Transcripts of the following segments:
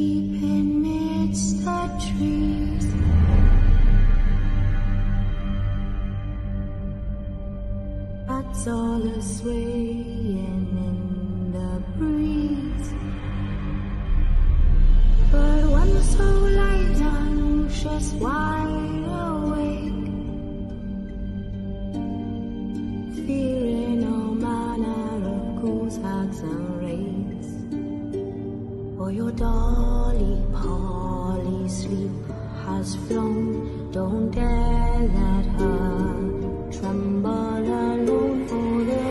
Deep amidst the trees, bats all a swaying in the breeze. But one so light, anxious, wide awake, fearing all manner of ghouls, hags, and wraiths. For your dolly Polly sleep has flown, don't dare let her tremble alone. For the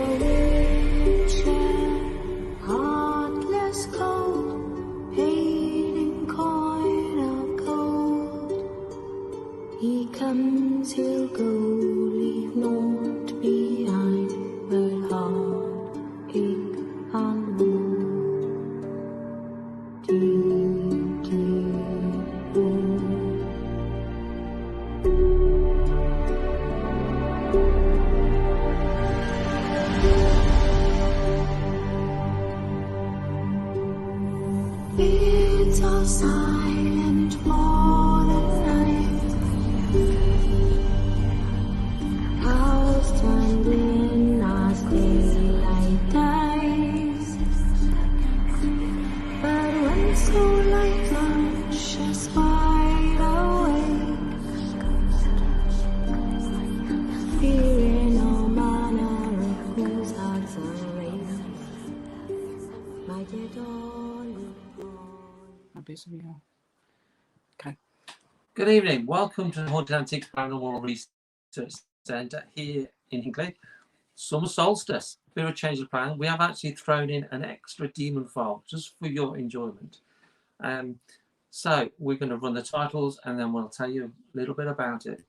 wheelchair, heartless cold, paid in coin of gold. He comes, he'll go, leave naught behind but heartache and woe. Deep, deep woe. It's all silent for the night. House turned in as daylight dies. But when so light, anxious, wide awake, fearing all manner of ghouls, hags, and wraiths, my dear darling. Okay. Good evening. Welcome to the Haunted Antiques Paranormal Research Centre here in England. Summer solstice, bit of a change of plan. We have actually thrown in an extra demon file just for your enjoyment. So we're going to run the titles and then we'll tell you a little bit about it.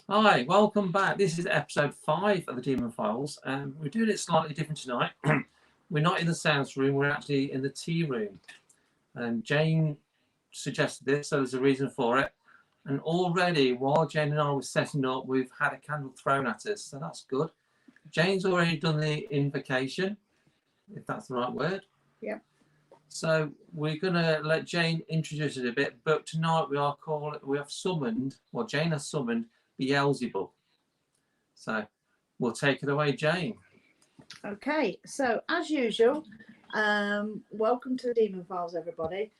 Hi, welcome back. This is episode 5 of the Demon Files, and we're doing it slightly different tonight. We're not in the sounds room, we're actually in the tea room. And Jane suggested this, so there's a reason for it. And already, while Jane and I were setting up, we've had a candle thrown at us, so that's good. Jane's already done the invocation, if that's the right word. Yeah. So we're going to let Jane introduce it a bit, but tonight we have summoned, well, Jane has summoned Beelzebub. So we'll take it away, Jane. Okay, so as usual, welcome to the Demon Files, everybody.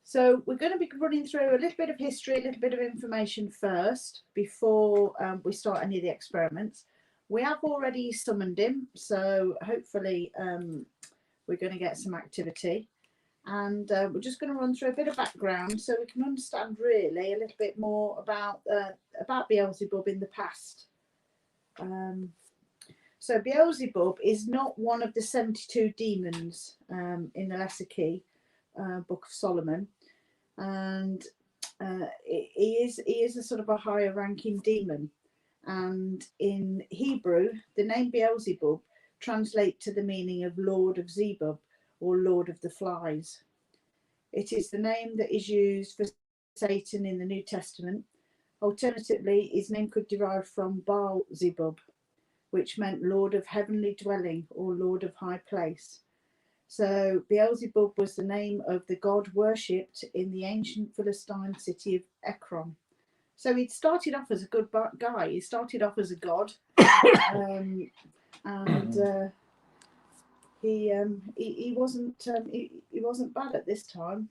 So we're going to be running through a little bit of history, a little bit of information first before we start any of the experiments. We have already summoned him, so hopefully we're going to get some activity. And we're just going to run through a bit of background so we can understand really a little bit more about Beelzebub in the past. So Beelzebub is not one of the 72 demons in the Lesser Key, Book of Solomon, and he is a sort of a higher ranking demon. And in Hebrew, the name Beelzebub translates to the meaning of Lord of Zebub, or Lord of the Flies. It is the name that is used for Satan in the New Testament. Alternatively, his name could derive from Baal-zebub, which meant Lord of Heavenly Dwelling or Lord of High Place. So Beelzebub was the name of the god worshipped in the ancient Philistine city of Ekron. So he started off as a good guy. He started off as a god, he wasn't bad at this time.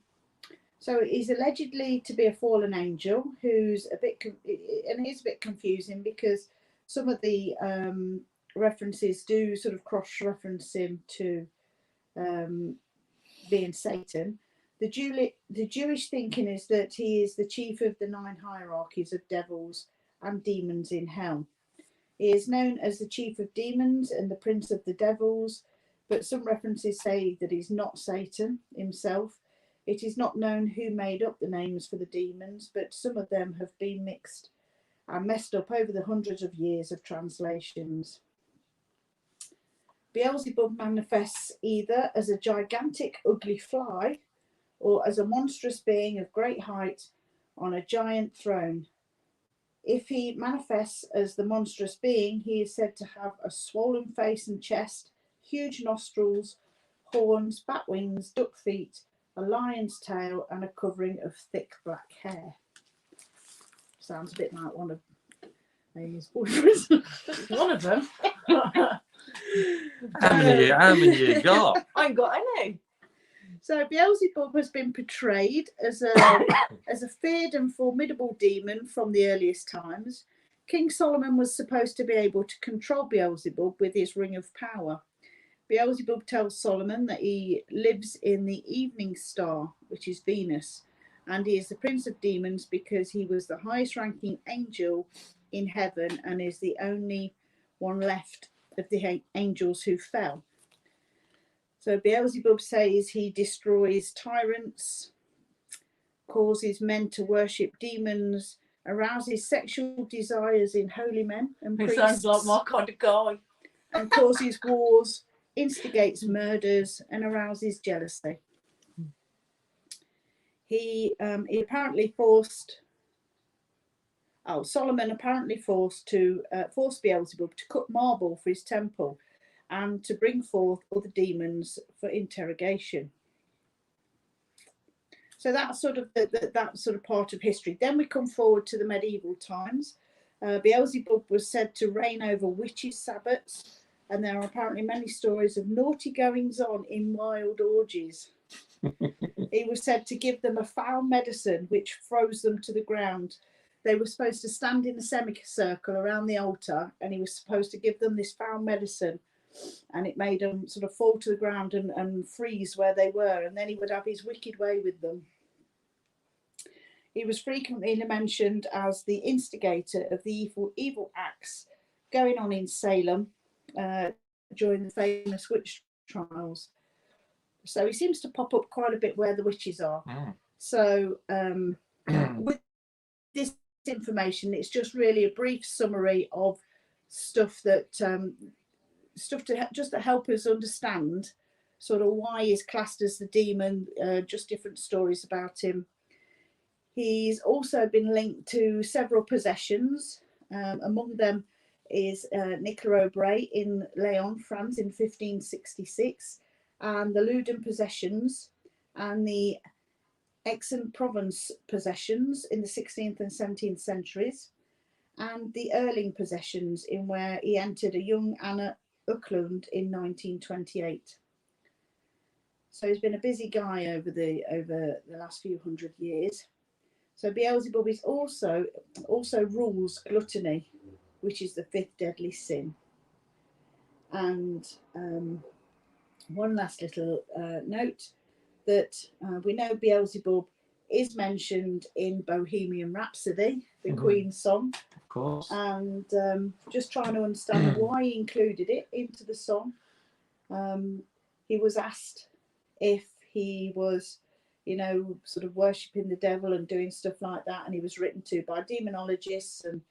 So he's allegedly to be a fallen angel who's a bit and it's a bit confusing because some of the references do sort of cross-reference him to being Satan. The Jewish thinking is that he is the chief of the 9 hierarchies of devils and demons in hell. He is known as the chief of demons and the prince of the devils, but some references say that he's not Satan himself. It is not known who made up the names for the demons, but some of them have been mixed and messed up over the hundreds of years of translations. Beelzebub manifests either as a gigantic ugly fly or as a monstrous being of great height on a giant throne. If he manifests as the monstrous being, he is said to have a swollen face and chest, huge nostrils, horns, bat wings, duck feet, a lion's tail, and a covering of thick black hair. Sounds a bit like one of Amy's boyfriends. One of them. How many you got? I ain't got any. So Beelzebub has been portrayed as a feared and formidable demon from the earliest times. King Solomon was supposed to be able to control Beelzebub with his ring of power. Beelzebub tells Solomon that he lives in the evening star, which is Venus, and he is the prince of demons because he was the highest ranking angel in heaven and is the only one left of the angels who fell. So Beelzebub says he destroys tyrants, causes men to worship demons, arouses sexual desires in holy men and He priests, sounds like my kind of guy. and causes wars, instigates murders, and arouses jealousy. Solomon apparently forced Beelzebub to cut marble for his temple and to bring forth other demons for interrogation. So that's sort of that sort of part of history. Then we come forward to the medieval times. Beelzebub was said to reign over witches' sabbats, and there are apparently many stories of naughty goings on in wild orgies. He was said to give them a foul medicine which froze them to the ground. They were supposed to stand in a semicircle around the altar, and he was supposed to give them this foul medicine, and it made them sort of fall to the ground and freeze where they were, and then he would have his wicked way with them. He was frequently mentioned as the instigator of the evil acts going on in Salem during the famous witch trials. So he seems to pop up quite a bit where the witches are. Mm. So with this information, it's just really a brief summary of stuff that to help us understand sort of why he's classed as the demon, just different stories about him. He's also been linked to several possessions. Among them is Nicolas Aubray in Lyon, France in 1566, and the Loudun possessions and the Aix-en-Provence possessions in the 16th and 17th centuries, and the Erling possessions in where he entered a young Anna Ucklund in 1928. So he's been a busy guy over the last few hundred years. So Beelzebub is also rules gluttony, which is the fifth deadly sin. And one last little note that we know Beelzebub is mentioned in Bohemian Rhapsody, the Queen's song. Of course. And just trying to understand why he included it into the song. He was asked if he was, sort of worshipping the devil and doing stuff like that, and he was written to by demonologists and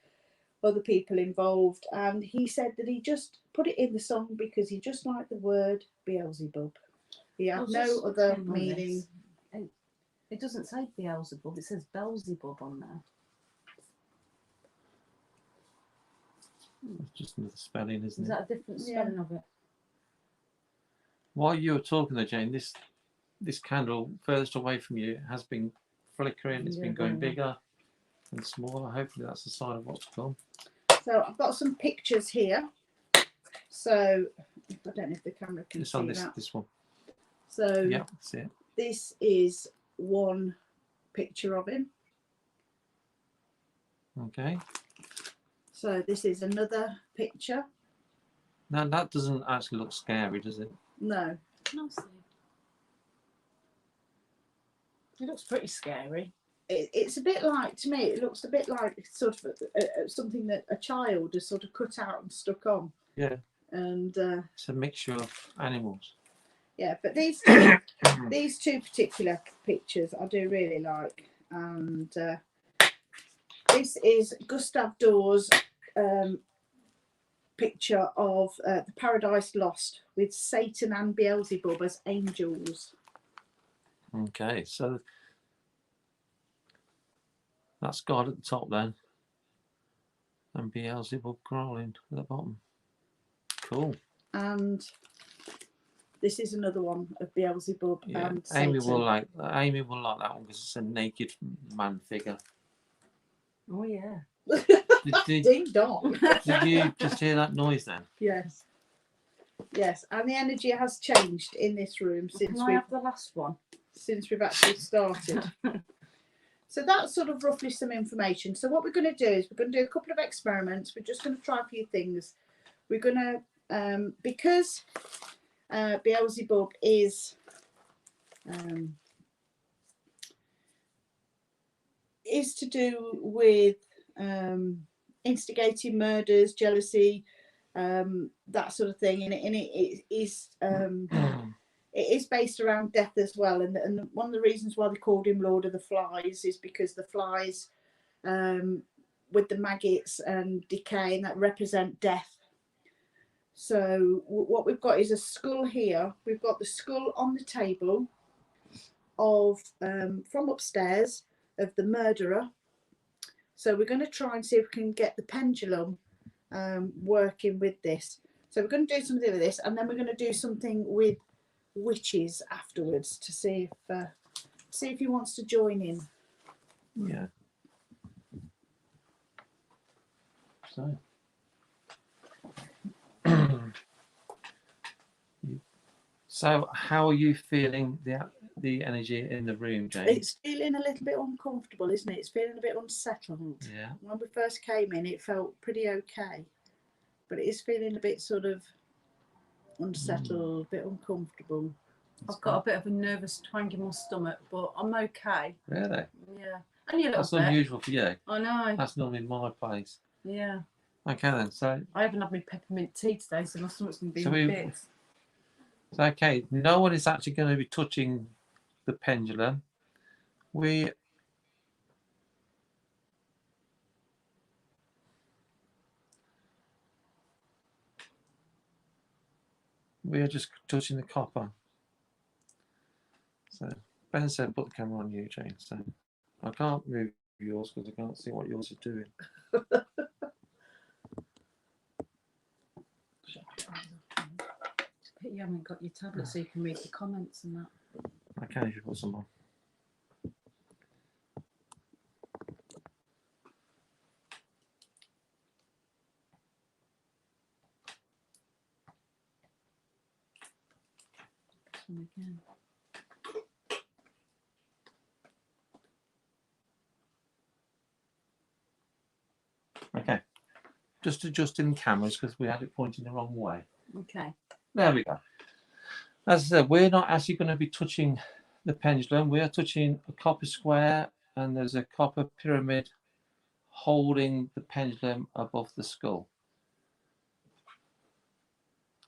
other people involved, and he said that he just put it in the song because he just liked the word Beelzebub. He had no other meaning. It doesn't say Beelzebub, it says Beelzebub on there. It's just another spelling, isn't it? Is that a different spelling of it? While you were talking there, Jane, this candle furthest away from you has been flickering. It's been going bigger and smaller. Hopefully that's a sign of what's to come. So I've got some pictures here. So I don't know if the camera can see that. This one. So yeah, that's it. This is one picture of him. Okay. So this is another picture. Now that doesn't actually look scary, does it? No. It looks pretty scary. It's a bit like, to me, it looks a bit like sort of something that a child has sort of cut out and stuck on. Yeah. And it's a mixture of animals. Yeah, but these two particular pictures I do really like, and this is Gustav Dor's picture of the Paradise Lost with Satan and Beelzebub as angels. Okay, so that's God at the top then, and Beelzebub crawling at the bottom. Cool. And this is another one of Beelzebub Yeah, and Amy Satan. will like that one because it's a naked man figure. Oh yeah. Ding dong. Did you just hear that noise then? Yes. Yes, and the energy has changed in this room Can I have the last one? since we've actually started. So that's sort of roughly some information. So what we're going to do is we're going to do a couple of experiments. We're just going to try a few things. We're going to, because Beelzebub is to do with instigating murders, jealousy, that sort of thing, and it is based around death as well. And one of the reasons why they called him Lord of the Flies is because the flies, with the maggots and decay, and that represent death. So what we've got is a skull here. We've got the skull on the table of from upstairs of the murderer. So we're going to try and see if we can get the pendulum working with this. So we're going to do something with this, and then we're going to do something with witches afterwards to see if he wants to join in. Yeah. So. So how are you feeling the energy in the room, Jane? It's feeling a little bit uncomfortable, isn't it? It's feeling a bit unsettled. Yeah. When we first came in, it felt pretty okay, but it is feeling a bit sort of unsettled, a bit uncomfortable. I've got a bit of a nervous twang in my stomach, but I'm okay. Really? Yeah. Only a little That's bit. unusual for you. I know. That's normally my place. Yeah. Okay then. So I haven't had my peppermint tea today, so my stomach's going to be So in we- bits. So, okay, no one is actually going to be touching the pendulum. We are just touching the copper. So Ben said put the camera on you, Jane. So I can't move yours because I can't see what yours is doing. But you haven't got your tablet so you can read the comments and that. I can if you put some on. This one again. Okay, just adjusting cameras because we had it pointing the wrong way. Okay. There we go. As I said, we're not actually going to be touching the pendulum. We are touching a copper square, and there's a copper pyramid holding the pendulum above the skull.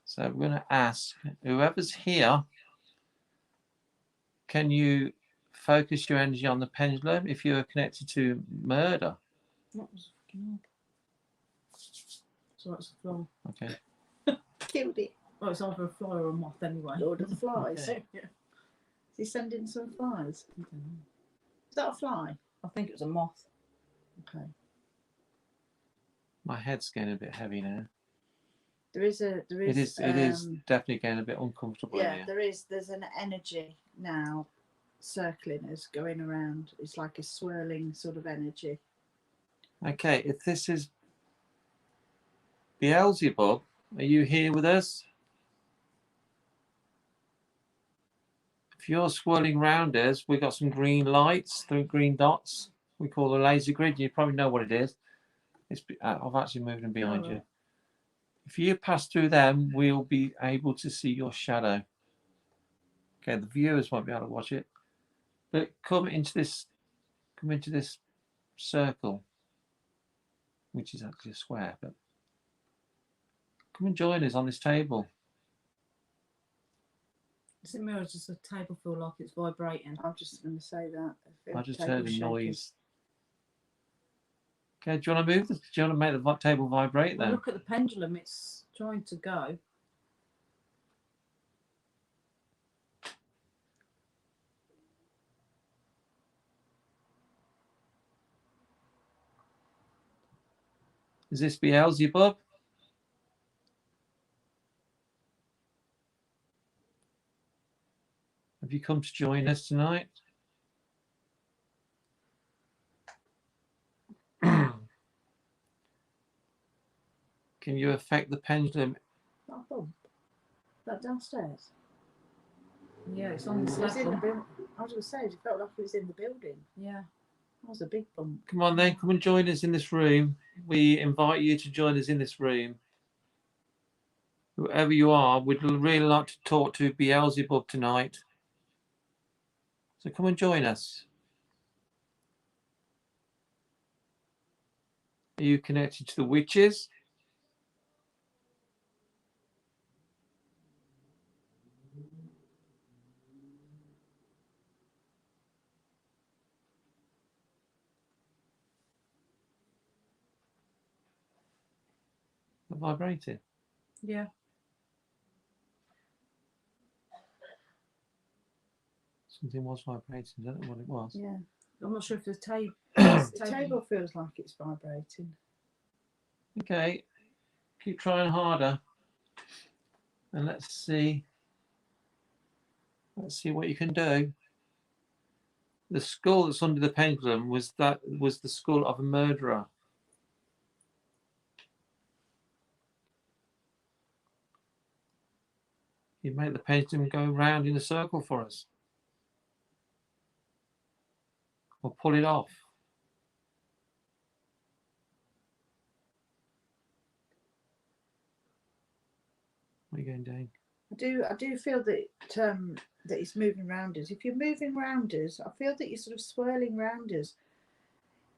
So we're going to ask whoever's here, can you focus your energy on the pendulum if you're connected to murder? That was fucking odd. So that's the fly. Okay. Killed it. Well, it's either a fly or a moth anyway. Lord of the Flies. Okay. Yeah. Is he sending some flies? I don't know. Is that a fly? I think it was a moth. Okay. My head's getting a bit heavy now. There is. It is definitely getting a bit uncomfortable in Yeah, here. there's an energy now circling us, going around. It's like a swirling sort of energy. Okay, if this is Beelzebub, are you here with us? If you're swirling round us, we've got some green lights, 3 green dots. We call a laser grid. You probably know what it is. I've actually moved them behind you. If you pass through them, we'll be able to see your shadow. Okay, the viewers won't be able to watch it. But come into this circle, which is actually a square. But come and join us on this table. Does it mirror just the table feel like it's vibrating? I'm just going to say that. I just Table heard a shaking. noise. Okay, do you want to move this? Do you want to make the table vibrate Well, then? look at the pendulum, it's trying to go. Is this Beelzebub? Have you come to join us tonight? Can you affect the pendulum? That bump. That downstairs. Yeah, it's on the It was in the slab. building. I was going to say, it felt like it was in the building. Yeah. That was a big bump. Come on then, come and join us in this room. We invite you to join us in this room. Whoever you are, we'd really like to talk to Beelzebub tonight. So come and join us. Are you connected to the witches? They're vibrating. Yeah. Something was vibrating. I don't know what it was. Yeah. I'm not sure if the table. The table feels like it's vibrating. Okay, keep trying harder, and let's see what you can do. The skull that's under the pendulum was the skull of a murderer. You make the pendulum go round in a circle for us, or pull it off. What are you going doing? I do feel that that it's moving round us. If you're moving round us, I feel that you're sort of swirling round us.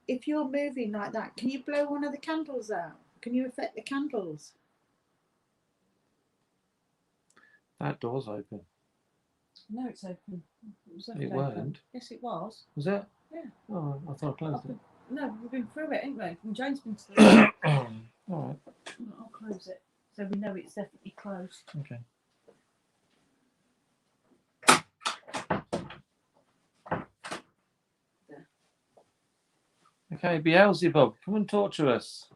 If you're moving like that, can you blow one of the candles out? Can you affect the candles? That door's open. No, it's open. It It open. weren't. Yes, it was. Was it? Yeah. Oh, I thought I closed it. No, we've been through it, ain't we? And Jane's been to the All right. I'll close it. So we know it's definitely closed. Okay. There. Okay, Beelzebub, come and talk to us.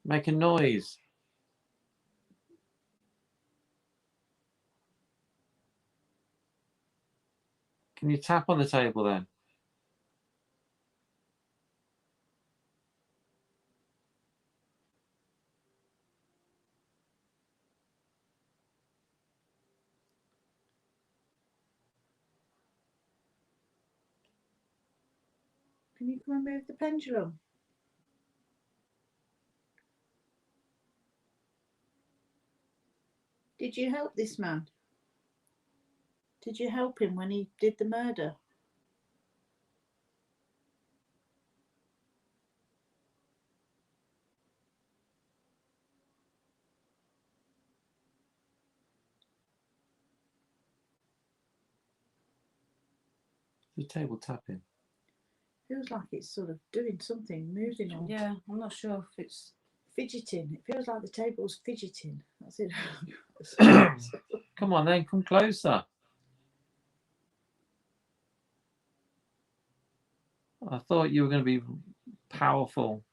Make a noise. Can you tap on the table then? Can you come and move the pendulum? Did you help this man? Did you help him when he did the murder? The table tapping. Feels like it's sort of doing something, moving on. Yeah, I'm not sure if it's Fidgeting. It feels like the table's fidgeting. That's it. Come on then, come closer. I thought you were going to be powerful.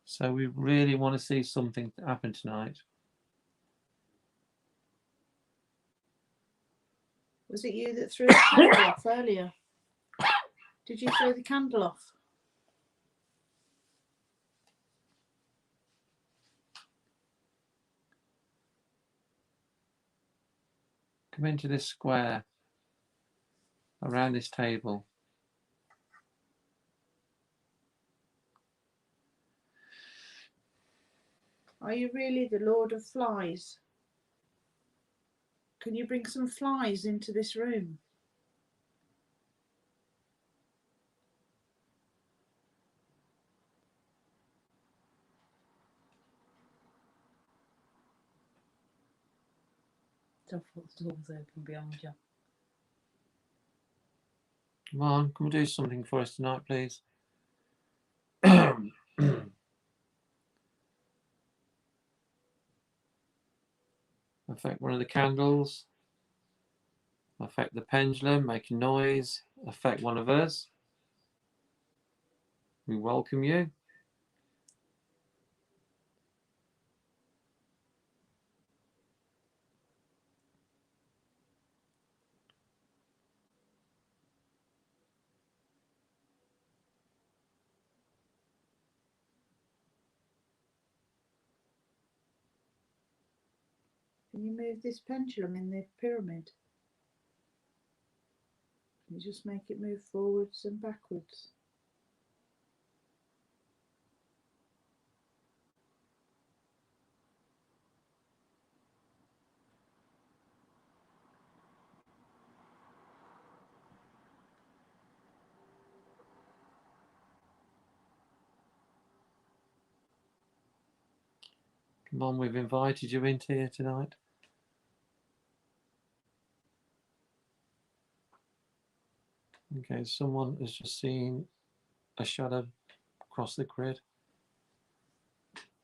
So we really want to see something happen tonight. Was it you that threw the candle off earlier? Did you throw the candle off? Come into this square around this table. Are you really the Lord of Flies? Can you bring some flies into this room? Don't thought the door was open behind you. Come on, can we do something for us tonight, please? Affect one of the candles. Affect the pendulum, making noise. Affect one of us. We welcome you. Can you move this pendulum in the pyramid? Can you just make it move forwards and backwards? Come on, we've invited you into here tonight. Okay, someone has just seen a shadow across the grid.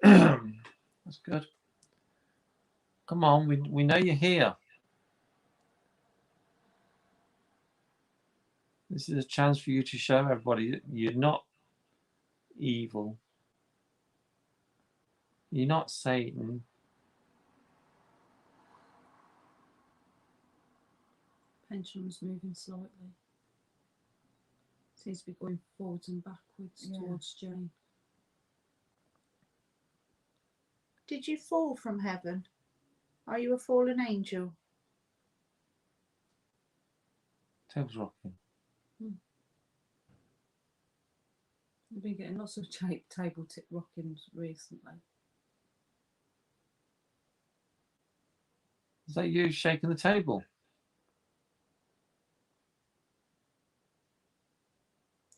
That's good. Come on, we know you're here. This is a chance for you to show everybody that you're not evil. You're not Satan. Pendulum's moving slightly. Seems to be going forwards and backwards towards Jane. Did you fall from heaven? Are you a fallen angel? Table's rocking. I've been getting lots of table tip rockings recently. Is that you shaking the table?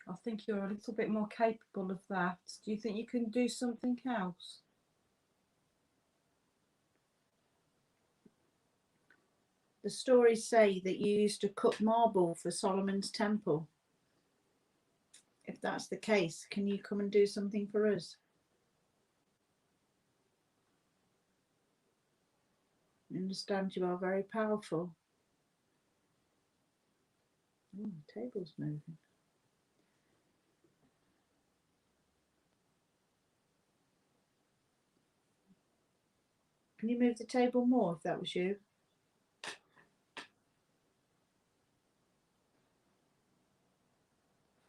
I think you're a little bit more capable of that. Do you think you can do something else? The stories say that you used to cut marble for Solomon's temple. If that's the case, can you come and do something for us? I understand you are very powerful. Oh, the table's moving. Can you move the table more if that was you?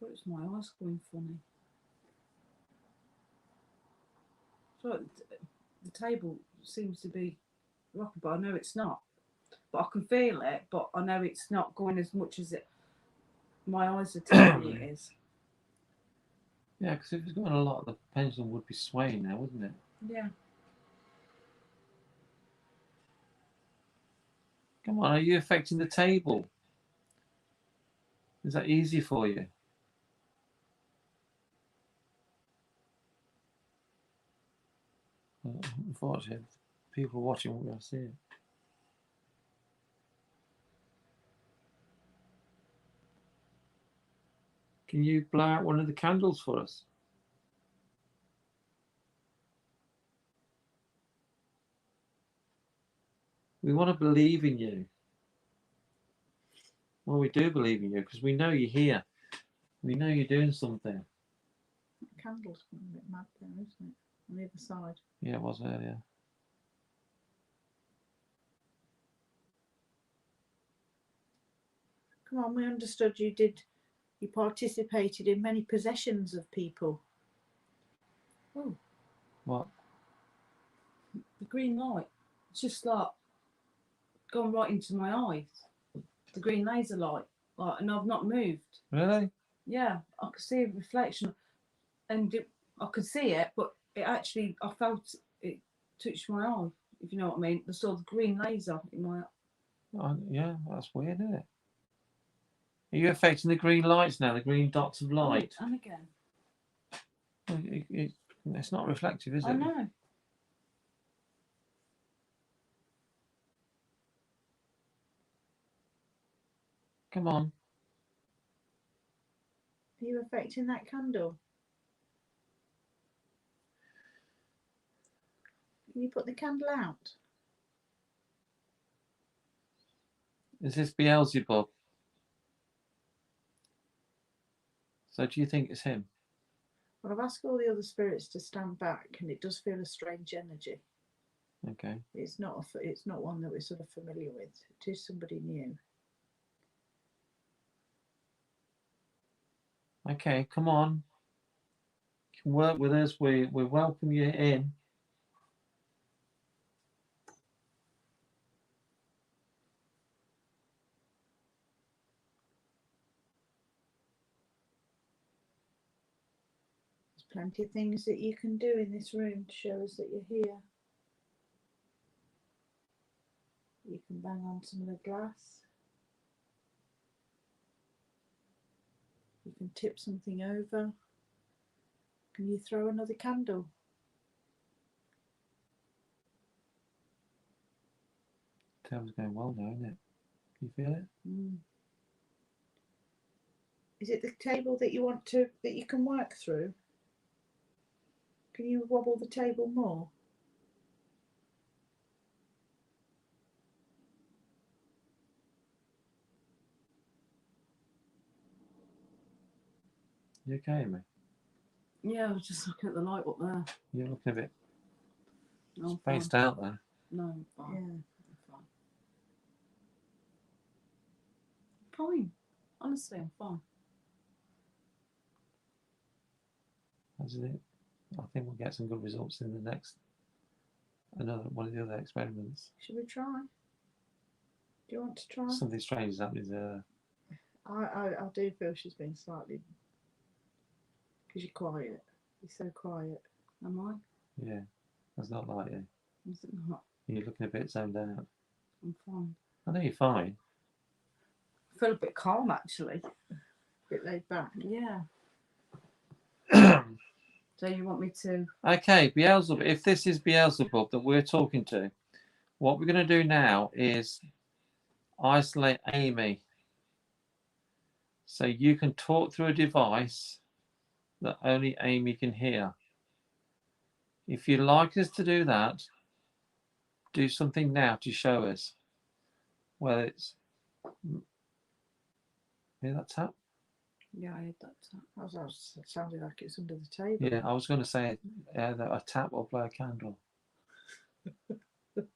I thought it was my eyes going funny. So the table seems to be rocking, but I know it's not. But I can feel it, but I know it's not going as much as it. My eyes are telling me it is. Yeah, because if it's going a lot, the pendulum would be swaying now, wouldn't it? Yeah. Come on, are you affecting the table? Is that easy for you? Unfortunately, people watching won't be able to see it. Can you blow out one of the candles for us? We want to believe in you. Well, we do believe in you because we know you're here. We know you're doing something. That candle's going a bit mad there, isn't it? On the other side. Yeah, it was earlier. Come on, we understood you participated in many possessions of people. Oh, What? the green light. It's just like gone right into my eyes. The green laser light. Like, and I've not moved. Really? Yeah, I could see a reflection, and I could see it, but it actually, I felt it touched my eye, if you know what I mean. I saw the green laser in my eye. Yeah, that's weird, isn't it? Are you affecting the green lights now? The green dots of light. And again. Well, it's not reflective, is it? I know. Come on. Are you affecting that candle? Can you put the candle out? Is this Beelzebub? So do you think it's him? Well, I've asked all the other spirits to stand back, and it does feel a strange energy. Okay. It's not one that we're sort of familiar with. It is somebody new. Okay, come on. You can work with us. We welcome you in. There's plenty of things that you can do in this room to show us that you're here. You can bang on some of the glass. You can tip something over. Can you throw another candle? Table's going well now, isn't it? Can you feel it? Mm. Is it the table that you can work through? Can you wobble the table more? You okay, mate? Yeah, I was just looking at the light up there. You're looking a bit No, I'm spaced fine. out there. No, I'm fine. Yeah. I'm fine. Fine. Honestly, I'm fine. Hasn't it? I think we'll get some good results in the next one of the other experiments. Should we try? Do you want to try? Something strange is happening. I do feel she's been slightly, because you're quiet. You're so quiet. Am I? Yeah, that's not like you. Is it not? You're looking a bit zoned out. I'm fine. I know you're fine. I feel a bit calm actually. A bit laid back. Yeah. So you want me to? Okay, Beelzebub. If this is Beelzebub that we're talking to, what we're going to do now is isolate Amy. So you can talk through a device that only Amy can hear. If you'd like us to do that, do something now to show us. Whether it's... Hear that tap? Yeah, I had that. It sounded like it's under the table. Yeah, I was going to say a tap or blow a candle. That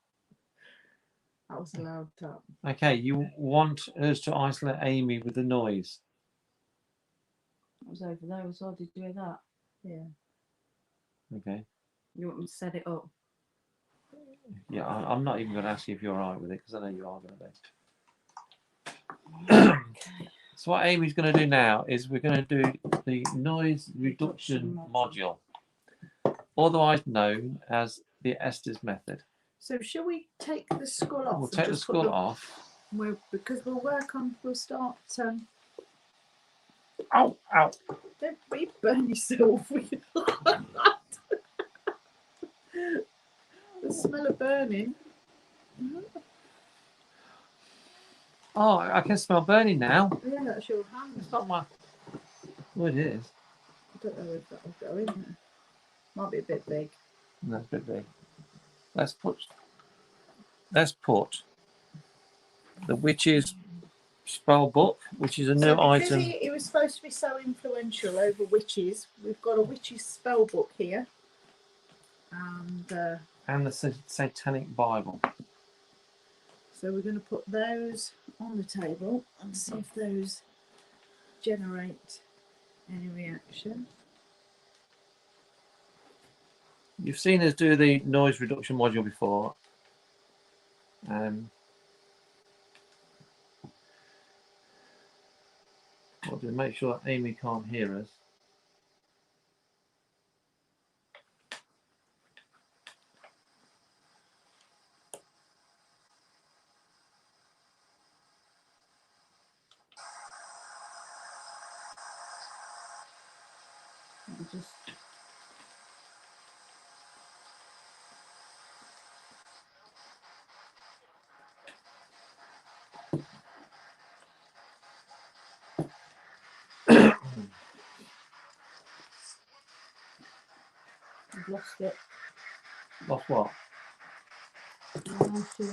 was a loud tap. Okay, you want us to isolate Amy with the noise. That was over there as well. Did you hear that? Yeah. Okay. You want me to set it up? Yeah, I'm not even going to ask you if you're all right with it because I know you are going to be. Okay. So what Amy's going to do now is we're going to do the noise reduction module, otherwise known as the Estes method. So shall we take the skull off? We'll take the skull off. Because we'll start. Ow, ow. Don't burn yourself with that. The smell of burning. Oh, I can smell burning now. Yeah, that's your hand. It's not my... Well, it is. I don't know if that will go in there. Might be a bit big. No, it's a bit big. Let's put the witch's spell book, which is a new item. He was supposed to be so influential over witches. We've got a witch's spell book here, and the Satanic Bible. So we're going to put those on the table and see if those generate any reaction. You've seen us do the noise reduction module before. What do we make sure that Amy can't hear us? Just I've lost it. Lost what? No, sure.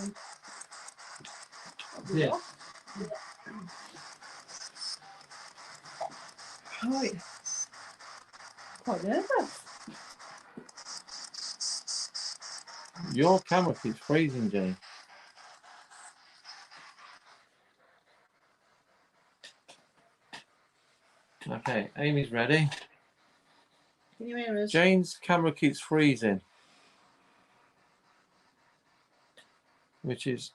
Yeah. Right. Quite nervous. Your camera keeps freezing, Jane. Okay, Amy's ready. Can you hear us? Jane's camera keeps freezing, which is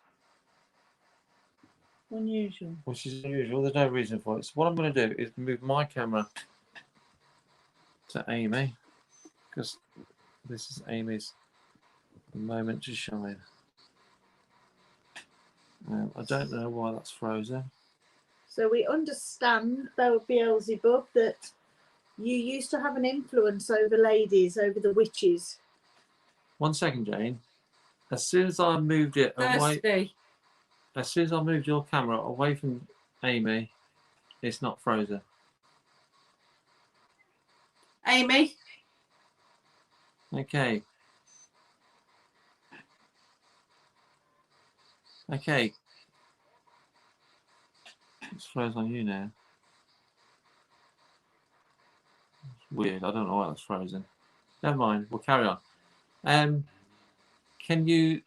Unusual. unusual. There's no reason for it. So what I'm going to do is move my camera to Amy, because this is Amy's moment to shine. I don't know why that's frozen. So we understand, though, Beelzebub, that you used to have an influence over ladies, over the witches. 1 second, Jane. As soon as I moved it away, Thirsty. as soon as I moved your camera away from Amy, it's not frozen. Amy. Okay. Okay. It's frozen on you now. It's weird. I don't know why that's frozen. Never mind. We'll carry on. Can you?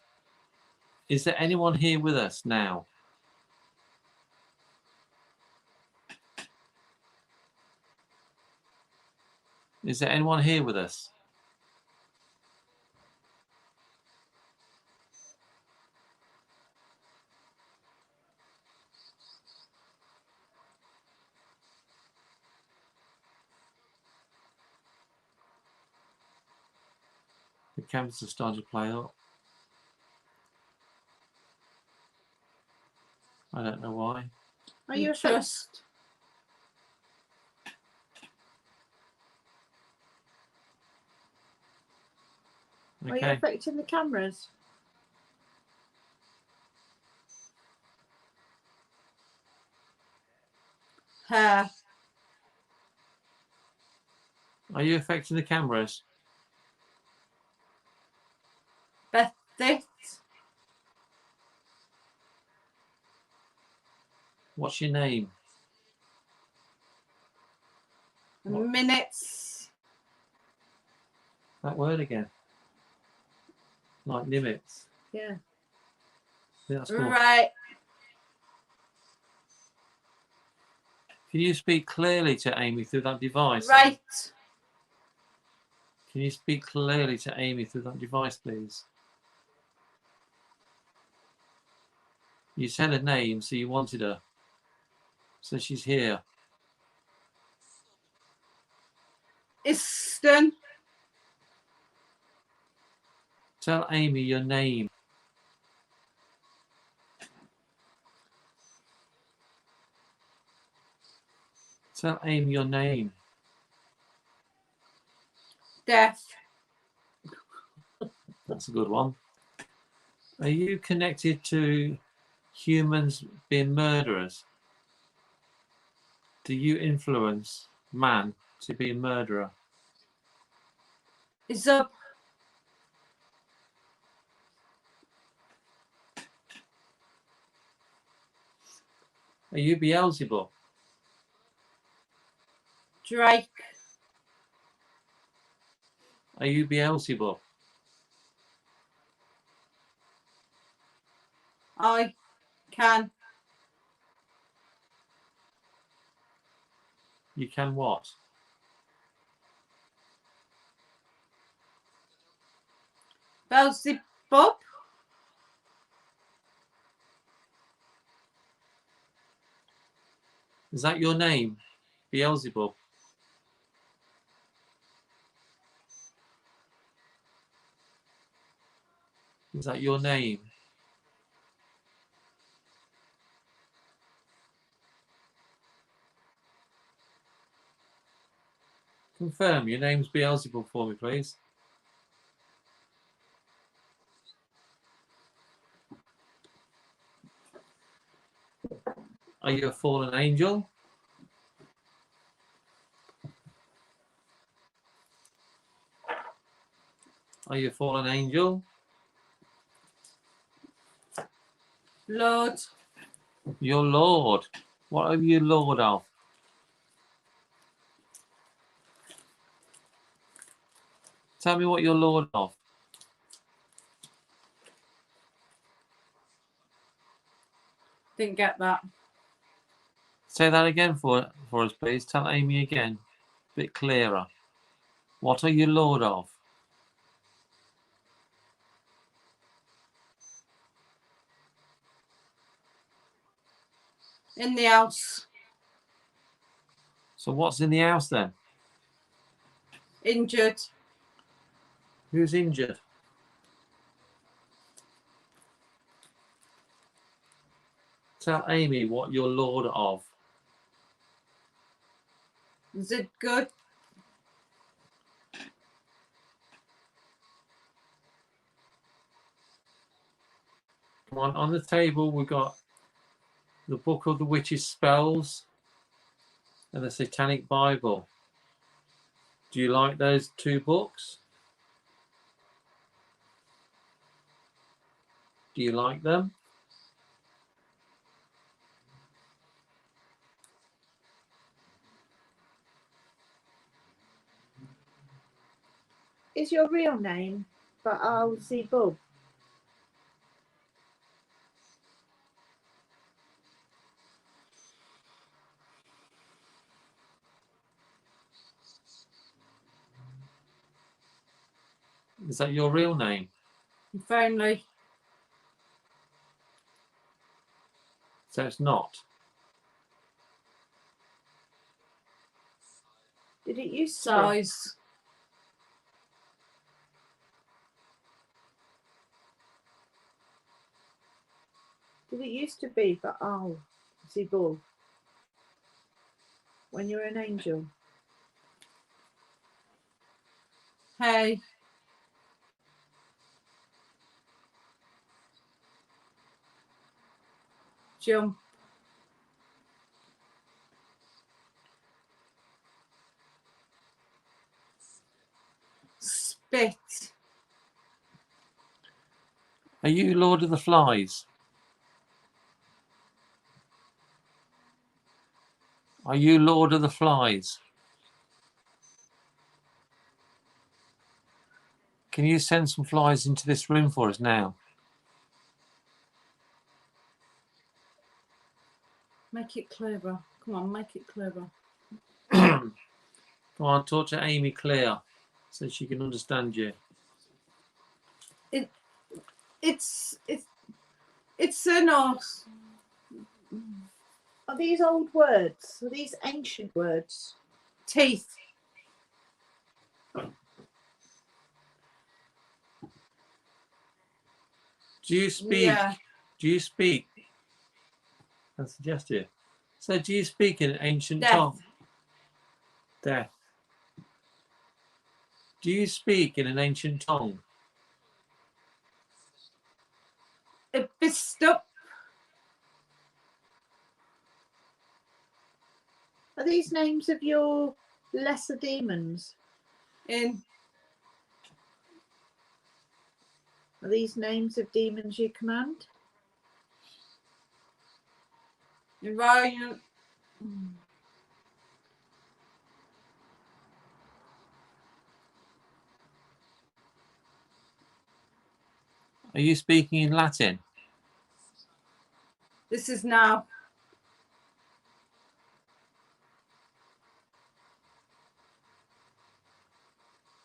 Is there anyone here with us now? Is there anyone here with us? The cameras have started to play up. I don't know why. Are you Trust. Are you Okay. affecting the cameras? Hair. Are you affecting the cameras? Betty. What's your name? What? Minutes. That word again. Like nimitz. Yeah. Yeah, that's cool. Right. Can you speak clearly to Amy through that device? Right. Can you speak clearly to Amy through that device, please? You said her name, so you wanted her. So she's here. Easton. Tell Amy your name. Tell Amy your name. Death. That's a good one. Are you connected to humans being murderers? Do you influence man to be a murderer? Is up. Are you Beelzebub? Drake. Are you Beelzebub? I can. You can what? Beelzebub. Is that your name? Beelzebub? Is that your name? Confirm your name's Beelzebub for me, please. Are you a fallen angel? Are you a fallen angel? Lord. Your Lord. What are you Lord of? Tell me what you're Lord of. Didn't get that. Say that again for us, please. Tell Amy again. A bit clearer. What are you Lord of? In the house. So what's in the house then? Injured. Who's injured? Tell Amy what you're Lord of. Is it good? Come on the table we've got the Book of the Witch's Spells and the Satanic Bible. Do you like those two books? Do you like them? Is your real name Beelzebub? Is that your real name? If only. So it's not. Did it used to be? Size. Did it used to be Beelzebub when you were an angel? Hey. Jump. Spit. Are you Lord of the Flies? Are you Lord of the Flies? Can you send some flies into this room for us now? Make it clearer. Come on, make it clearer. Come on, talk to Amy clear so she can understand you. It's enough. Are these old words? Are these ancient words? Teeth. Do you speak? Yeah. Do you speak? I suggest you. So do you speak in an ancient Death. tongue? Death. Do you speak in an ancient tongue? Stop. Are these names of your lesser demons? In. Are these names of demons you command? Environment. Are you speaking in Latin? This is now.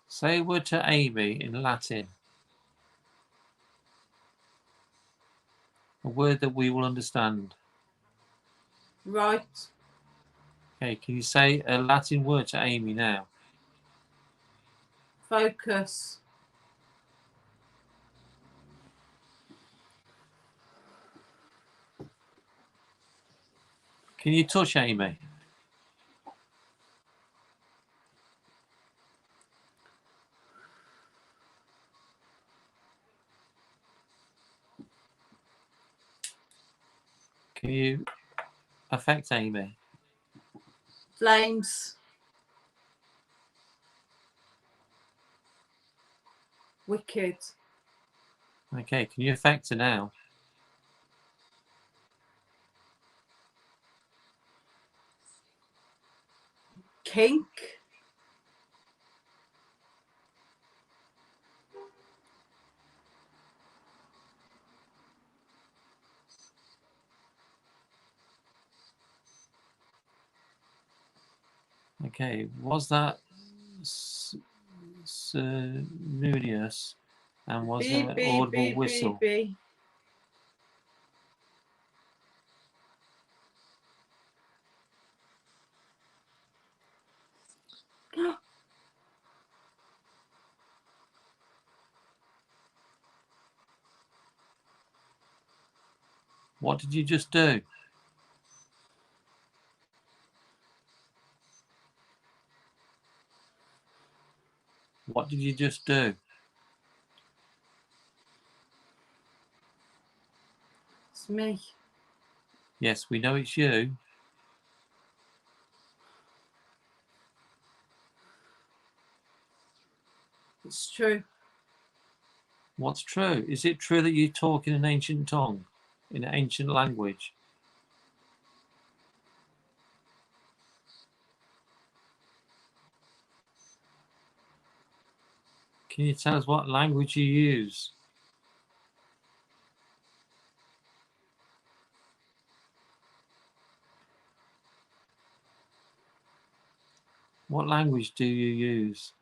Say a word to Amy in Latin. A word that we will understand. Right. Okay, can you say a Latin word to Amy now? Focus. Can you touch Amy? Can you affect Amy? Flames. Wicked. Okay, can you affect her now? Kink. Okay, was that Sirmunius? And was there an audible whistle? B. What did you just do? What did you just do? It's me. Yes, we know it's you. It's true. What's true? Is it true that you talk in an ancient tongue, in an ancient language? Can you tell us what language you use? What language do you use?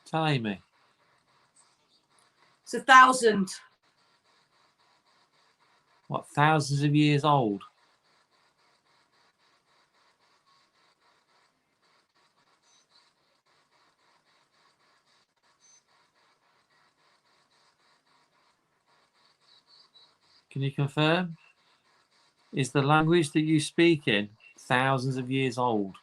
Tell Amy. It's 1,000. What, thousands of years old? Can you confirm? Is the language that you speak in thousands of years old?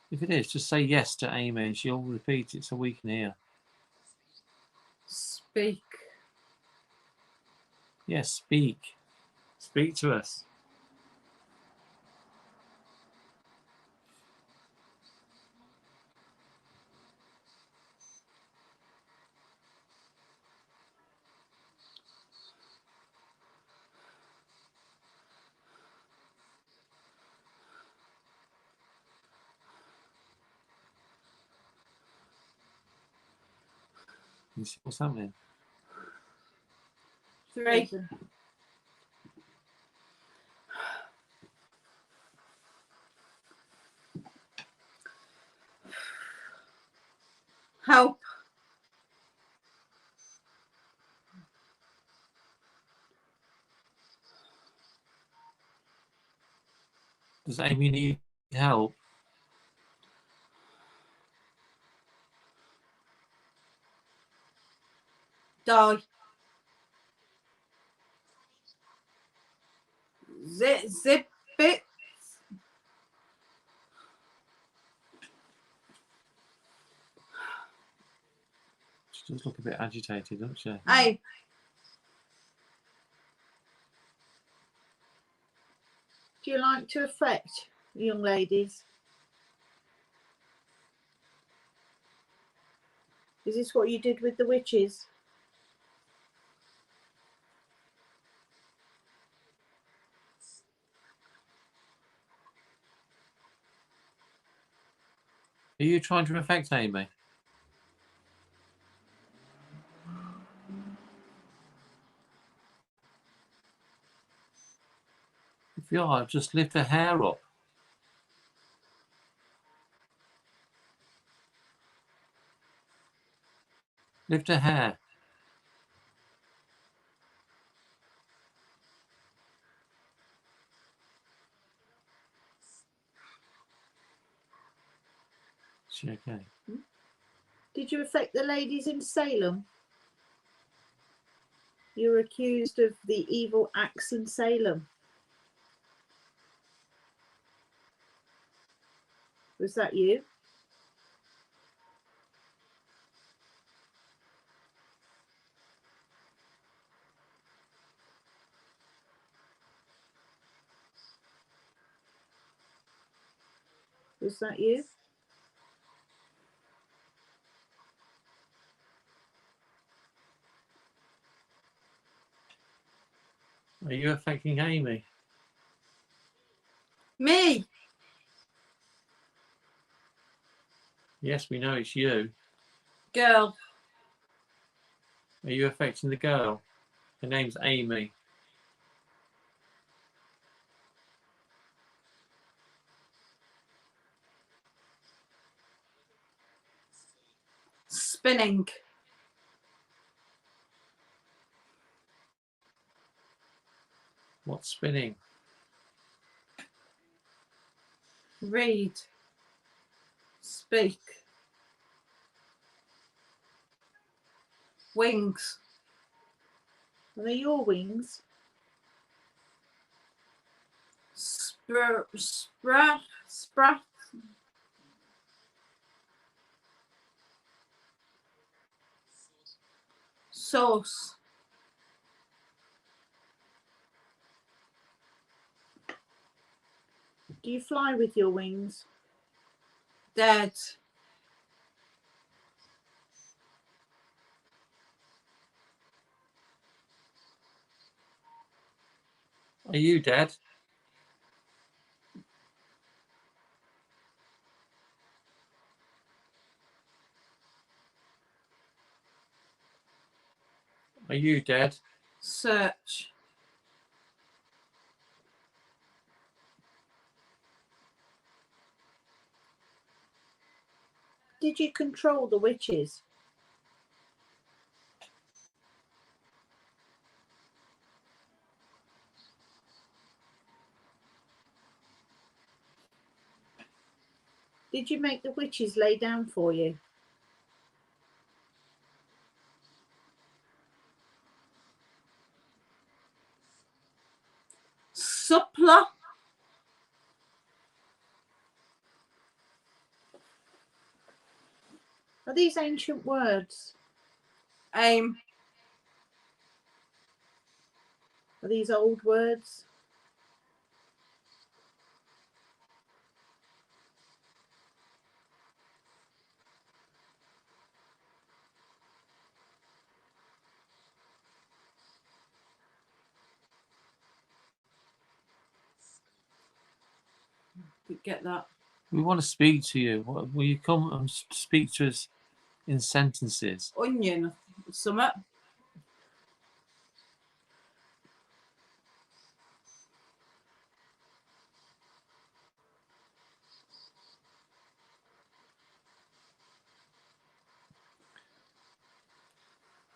If it is, just say yes to Amy and she'll repeat it so we can hear. Speak. Yes, speak. Speak to us. You see what's happening? 3. Help. Does Amy need help? Die. Zip it. She does look a bit agitated, doesn't she? Hey. Do you like to affect young ladies? Is this what you did with the witches? Are you trying to affect Amy? If you are, just lift her hair up. Lift her hair. Is she okay? Did you affect the ladies in Salem? You were accused of the evil acts in Salem. Was that you? Was that you? Are you affecting Amy? Me. Yes, we know it's you. Girl. Are you affecting the girl? Her name's Amy. Spinning. What's spinning? Read. Speak. Wings. Are they your wings? Sprat. Sauce. Do you fly with your wings? Dead. Are you dead? Are you dead? Search. Did you control the witches? Did you make the witches lay down for you? Suppler. Are these ancient words? Aim. Are these old words? Get that. We want to speak to you. Will you come and speak to us in sentences? Onion. Summit.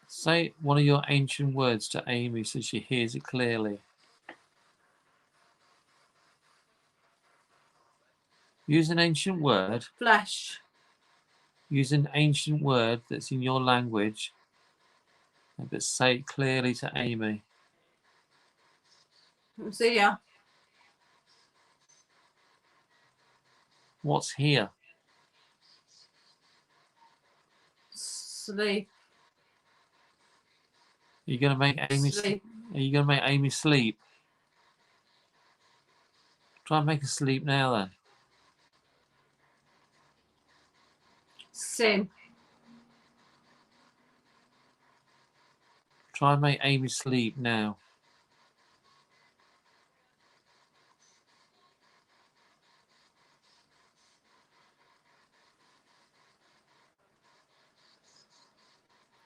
Say one of your ancient words to Amy so she hears it clearly. Use an ancient word. Flesh. Use an ancient word that's in your language, but say it clearly to Amy. See ya. What's here? Sleep. Are you gonna make Amy Sleep. Are you gonna make Amy sleep? Try and make her sleep now then. Sin. Try and make Amy sleep now.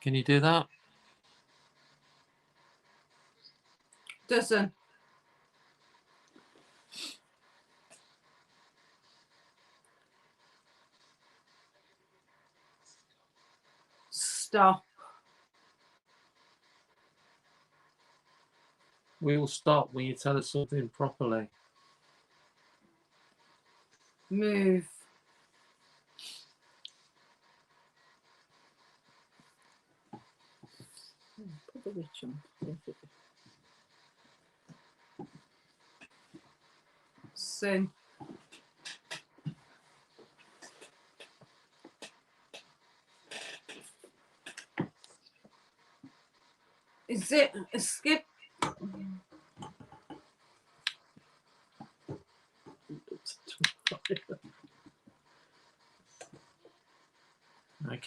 Can you do that? Doesn't. Stop. We will stop when you tell us something properly. Move. Put the witch on. Sin. Is it a skip?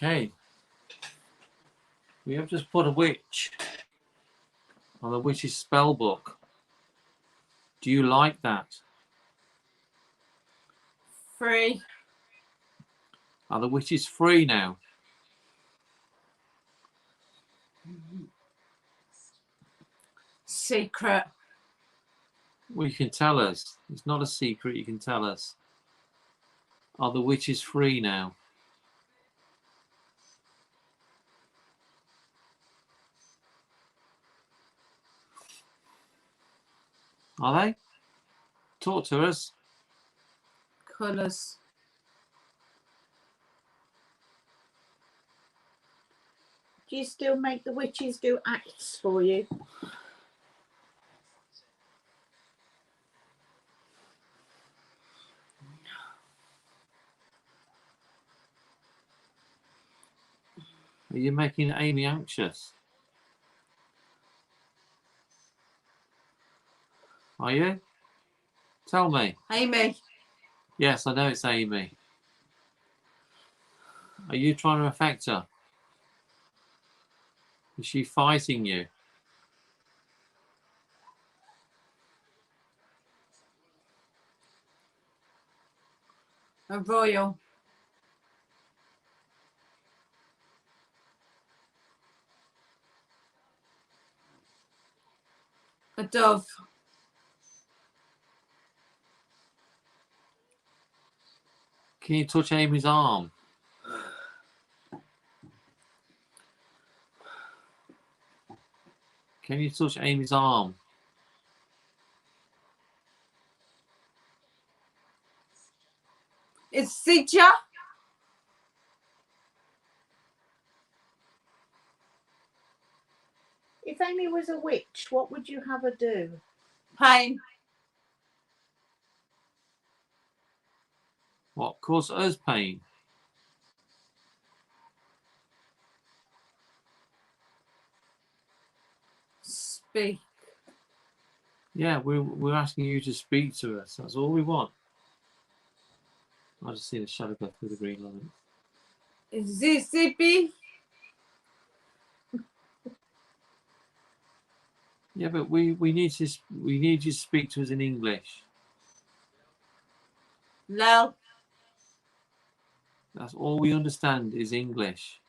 Okay. We have just put a witch on the witch's spell book. Do you like that? 3. Are the witches free now? Secret. Well, you can tell us. It's not a secret. You can tell us. Are the witches free now? Are they? Talk to us. Colours. Do you still make the witches do acts for you? Are you making Amy anxious? Are you? Tell me. Amy. Yes, I know it's Amy. Are you trying to affect her? Is she fighting you? A royal. A dove. Can you touch Amy's arm? Can you touch Amy's arm? It's Sidja. If Amy was a witch, what would you have her do? Pain. What cause us pain? Speak. Yeah, we're asking you to speak to us. That's all we want. I just see the shadow go through the green line. Zippy. Yeah, but we need you to speak to us in English. Lel. That's all we understand is English.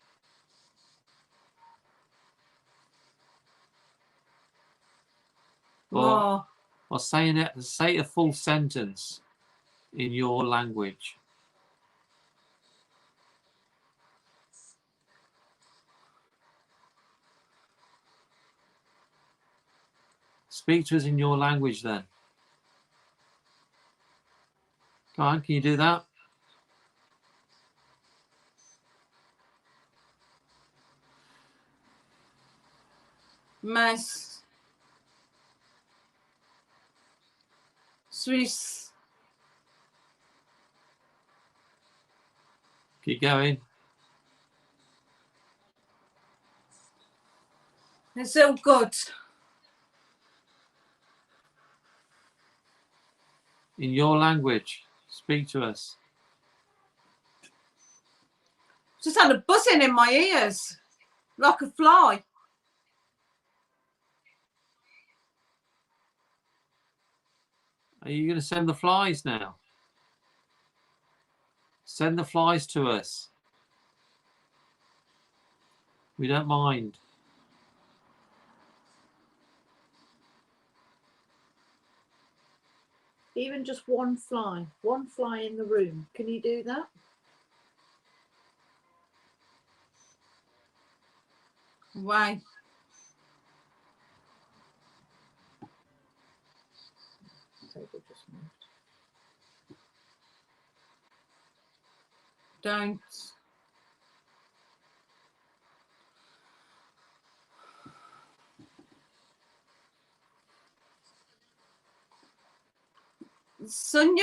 More. Or say a full sentence in your language. Speak to us in your language then. Go on, can you do that? Mas. Swiss. Keep going. It's so good. In your language. Speak to us. Just had a buzzing in my ears. Like a fly. Are you going to send the flies now? Send the flies to us. We don't mind. Even just one fly in the room. Can you do that? Why? Table just moved. Don't. Sunyan?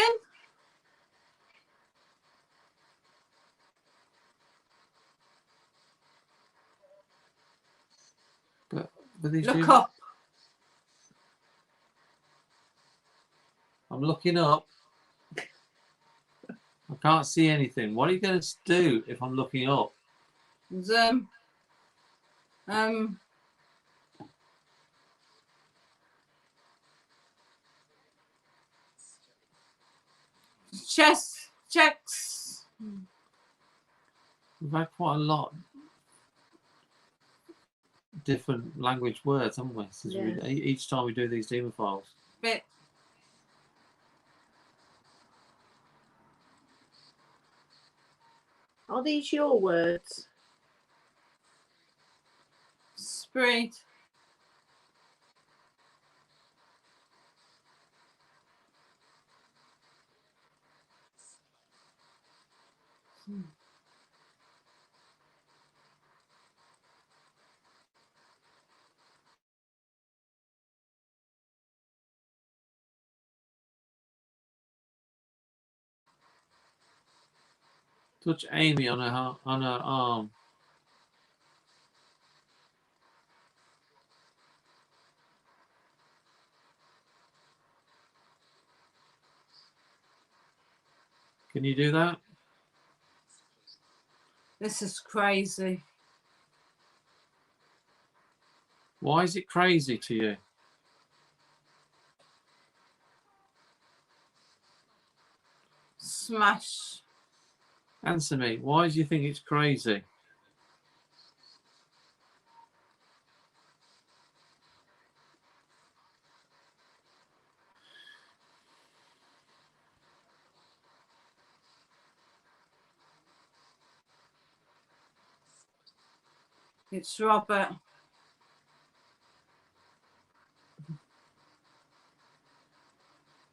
But these Look people, up. I'm looking up. I can't see anything. What are you going to do if I'm looking up? Them. Checks. We've had quite a lot different language words, haven't we? Since Yeah. each time we do these demon files. Bit. Are these your words? Spirit. Touch Amy on her arm. Can you do that? This is crazy. Why is it crazy to you? Smash. Answer me. Why do you think it's crazy? It's Robert.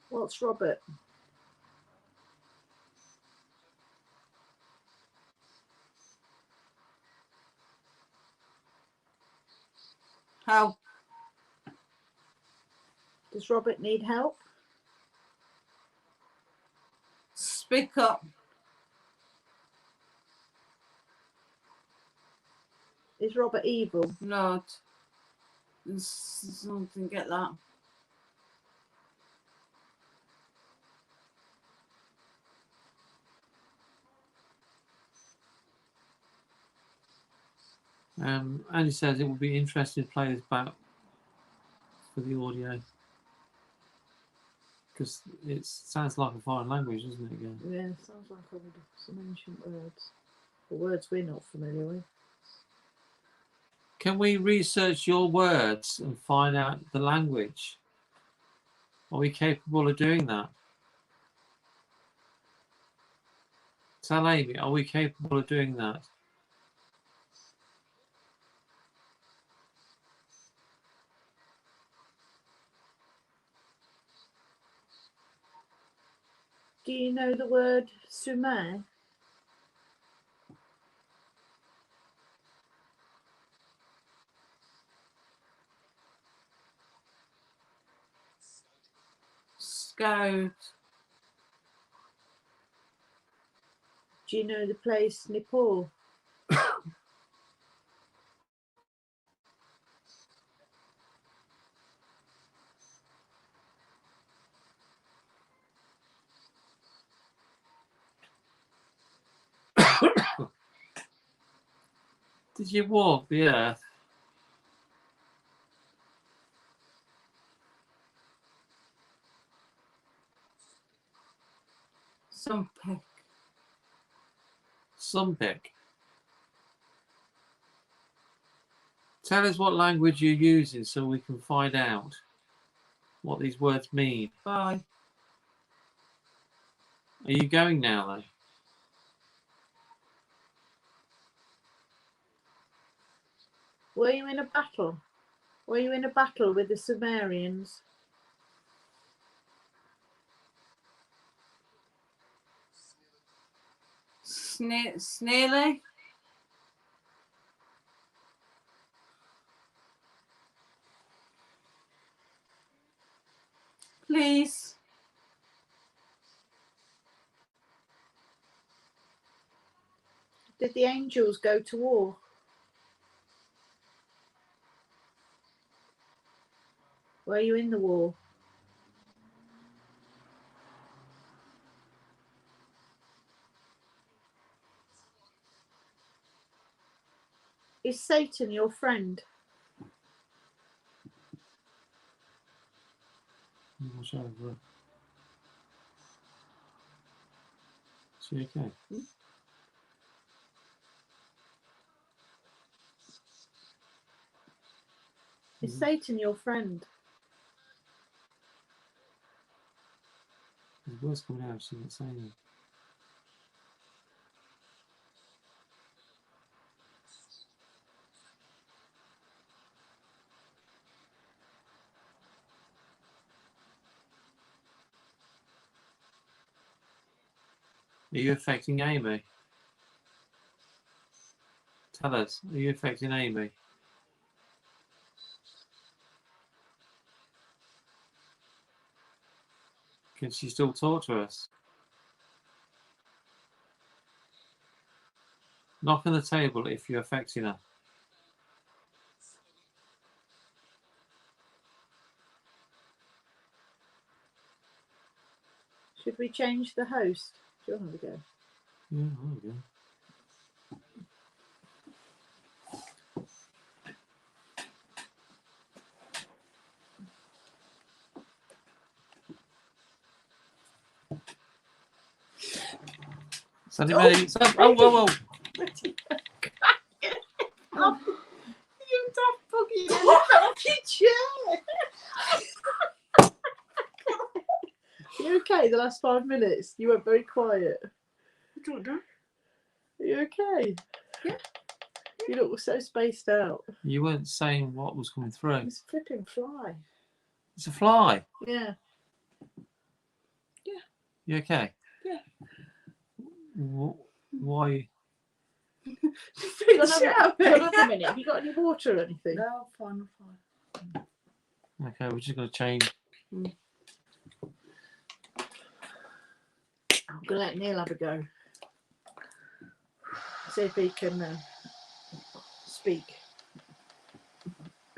What's Robert? Help. Does Robert need help? Speak up. Is Robert evil? Lord. Something get that. Andy says it would be interesting to play this back for the audio because it sounds like a foreign language, doesn't it? Again. Yeah, sounds like some ancient words. Or words we're not familiar with. Can we research your words and find out the language? Are we capable of doing that? Tell Amy, are we capable of doing that? Do you know the word Sumer? Scout. Do you know the place Nepal? Did you walk the earth? Some pick. Sunpick. Tell us what language you're using so we can find out what these words mean. Bye. Are you going now, though? Were you in a battle? Were you in a battle with the Sumerians? Sneerly. Please. Did the angels go to war? Were you in the war? Is Satan your friend? Watch over it. Is she okay? Is Satan your friend? There's words coming out. She's not saying it. Are you affecting Amy? Tell us, are you affecting Amy? Can she still talk to us? Knock on the table if you're affecting her. Should we change the host? Do you want to go? Yeah, there we go. Sandy May. Oh, whoa, whoa. Oh, you daft buggy! You off your chair. You okay? The last 5 minutes, you went very quiet. I don't know. Are you okay? Yeah. You look so spaced out. You weren't saying what was coming through. It's a flipping fly. It's a fly. Yeah. You okay? Yeah. Why? Hang on a minute. Have you got any water or anything? No, fine. Okay, we're just going to change. I'm going to let Neil have a go. See if he can speak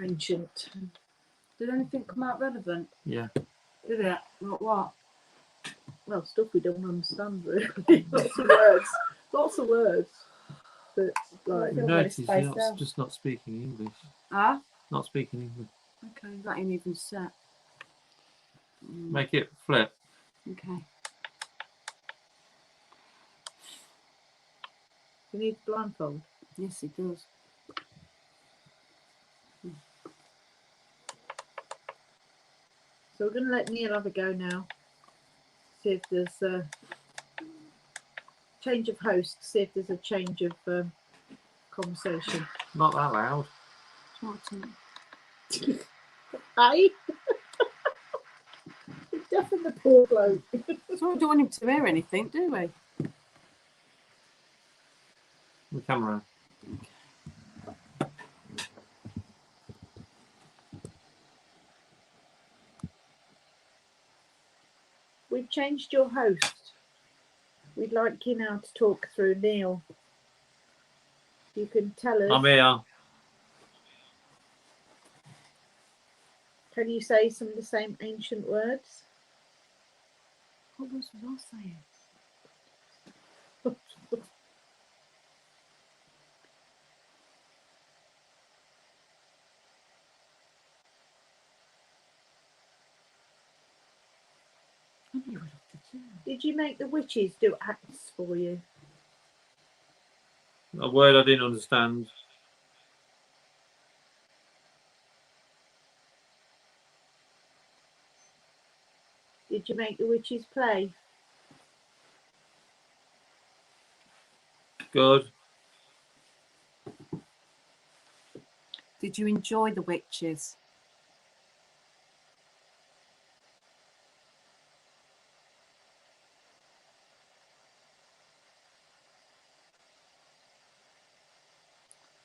ancient. Did anything come out relevant? Yeah. Did it? What? Well, stuff we don't understand really. Lots of words. Lots of words. But like, You notice you're not, just not speaking English. Ah? Not speaking English. Okay, that ain't even set. Make it flip. Okay. you need blindfold. Yes, it does. So we're going to let Neil have a go now. See if there's a change of host. See if there's a change of conversation. Not that loud. Hey? Deafen the poor bloke. So we don't want him to hear anything, do we? The camera. We've changed your host. We'd like you now to talk through Neil. You can tell us. I'm here. Can you say some of the same ancient words? What was I saying? Did you make the witches do acts for you? A word I didn't understand. Did you make the witches play? Good. Did you enjoy the witches?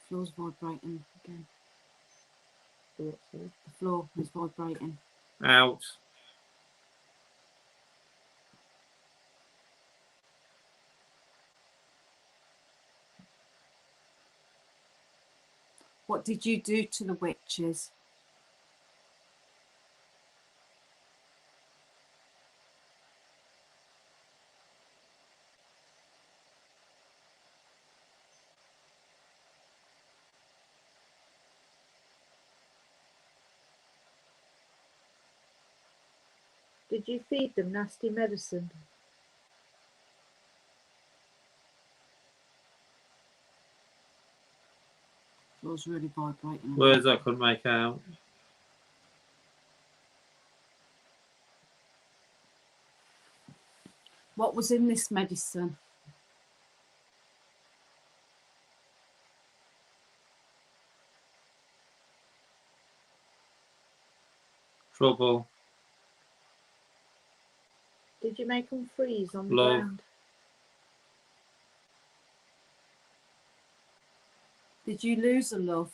Floor's vibrating again. The floor is vibrating. Out. What did you do to the witches? Did you feed them nasty medicine? Feels really vibrating. Words I couldn't make out. What was in this medicine? Trouble. Did you make them freeze on the Love. ground? Did you lose a love?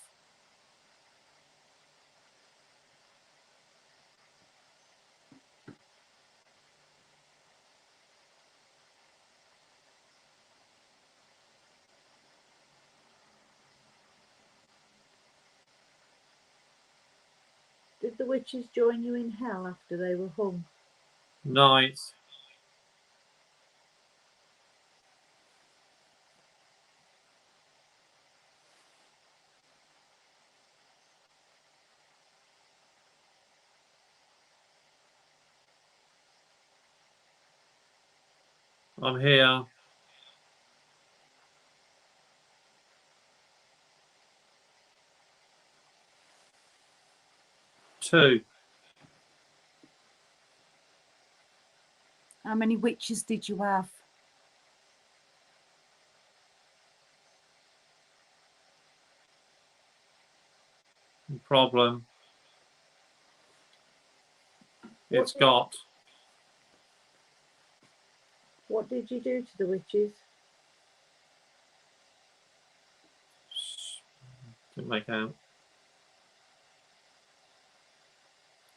Did the witches join you in hell after they were hung? Night. I'm here. Two. How many witches did you have? Problem. It's got. What did you do to the witches? Didn't make out.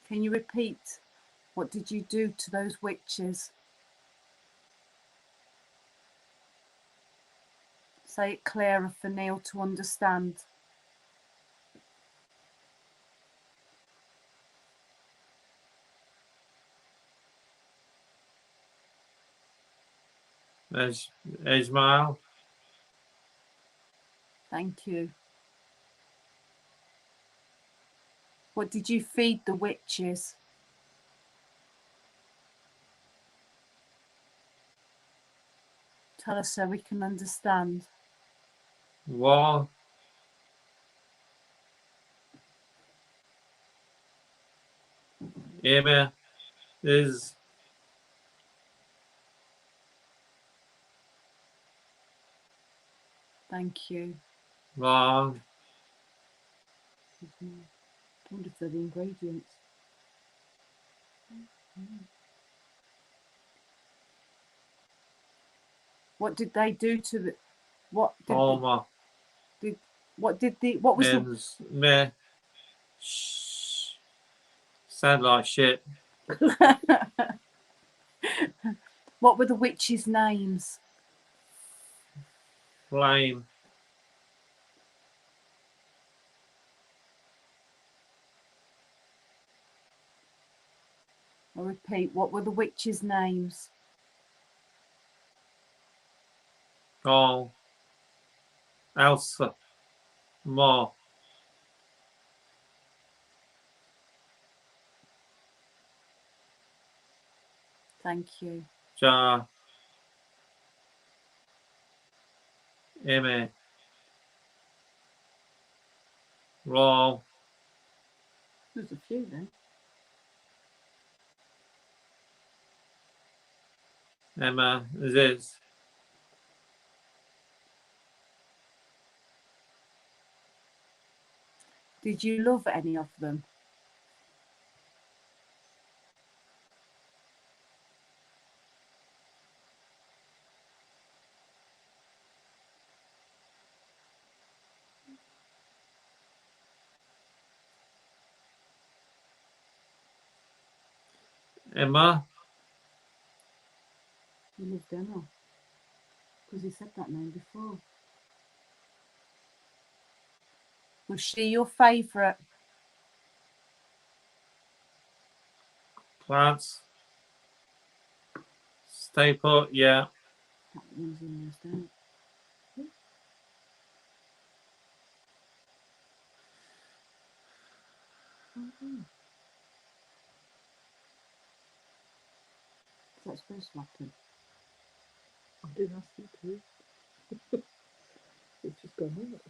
Can you repeat? What did you do to those witches? Say it clearer for Neil to understand. Ismail. Thank you. What did you feed the witches? Tell us so we can understand. One. Emma is Thank you. wrong. I wonder if they're the ingredients. What did they do to the? What did? Homer. What did the? What was the? Me. Shh. Sound like shit. What were the witches' names? Flame. I repeat, what were the witches' names? Gall. Elsa. Ma. Thank you. Ja. Emma. Roll. There's a few then. Emma. Ziz. Did you love any of them? Emma. You loved Emma. Because you said that name before. Was she your favourite? Plants. Stay put. Yeah. That one's almost out. what's supposed to happen? I didn't ask you to. It's just gone out.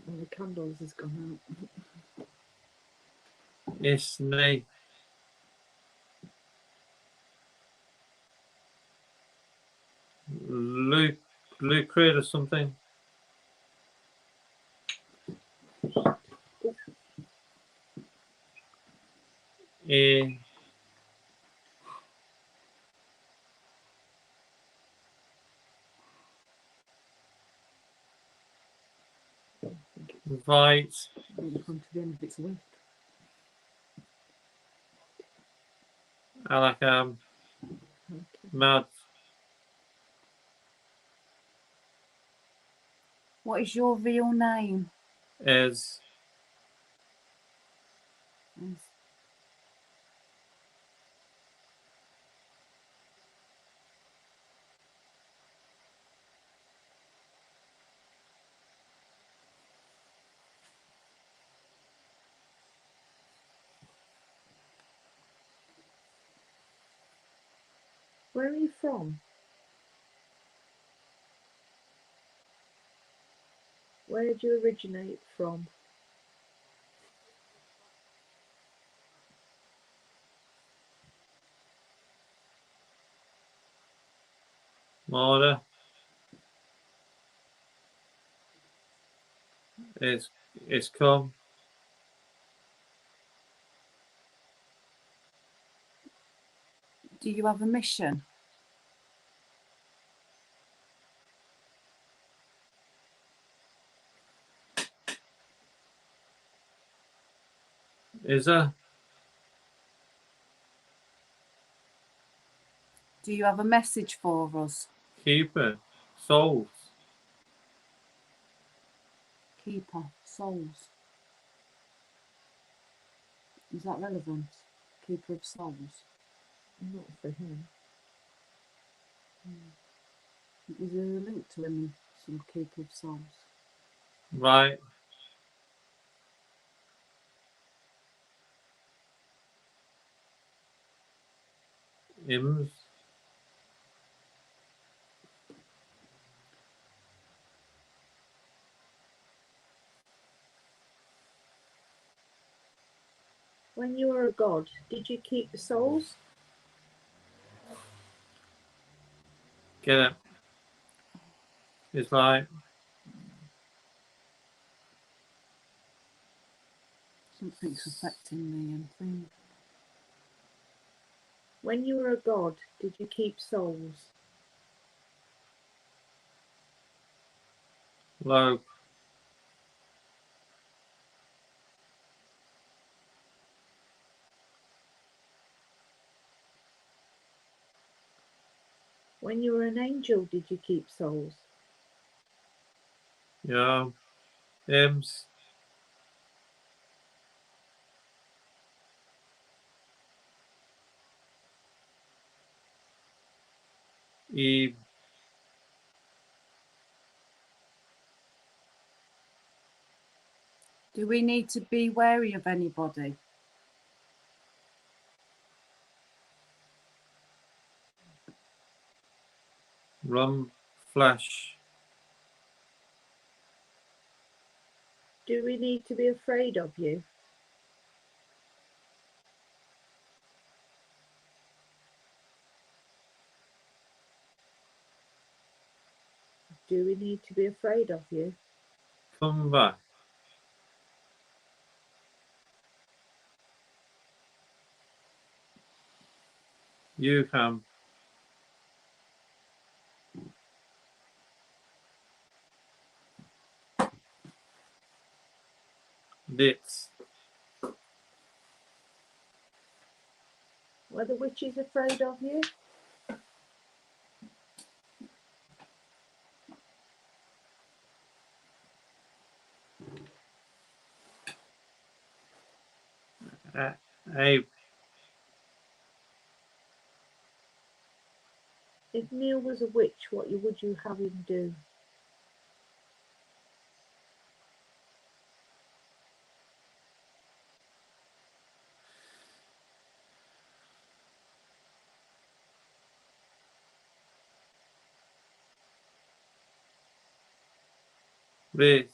And the candles has gone out. It's me. Luke Creed or something. In invite It's come to the end of its width. Alakam Okay. Mad What is your real name? is Yes. Where are you from? Where did you originate from? Mora. It's come. Do you have a mission? Is a Do you have a message for us? keeper souls. Keeper, souls. Is that relevant? Keeper of souls. Not for him. Is there a link to him in some Keeper of Souls? Right. Hymns. When you were a god, did you keep the souls? Get it. It's like Something's affecting the thing. When you were a god, did you keep souls? low. When you were an angel, did you keep souls? Yeah. Hymns. E. Do we need to be wary of anybody? Rum. Flash. Do we need to be afraid of you? Do we need to be afraid of you? Come back. You can. Dits. Were the witches afraid of you? Abe. If Neil was a witch, what would you have him do? Ruth.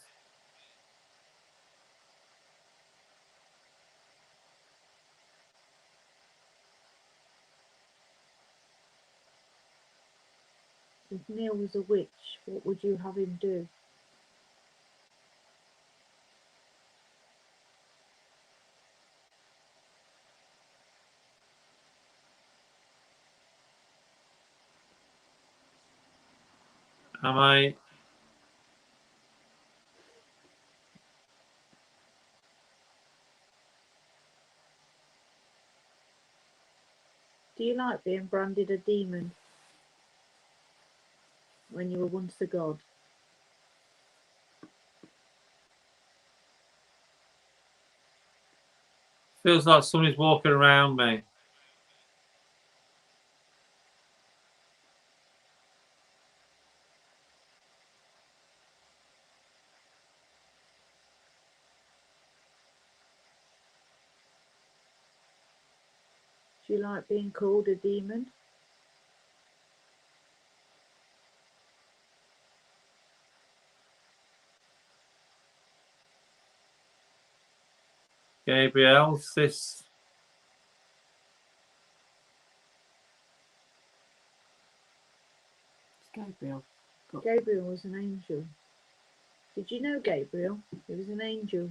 If Neil was a witch, what would you have him do? Am I? Do you like being branded a demon when you were once a god? Feels like somebody's walking around me. Do you like being called a demon? Gabriel, this. Gabriel. Gabriel was an angel. Did you know Gabriel? He was an angel.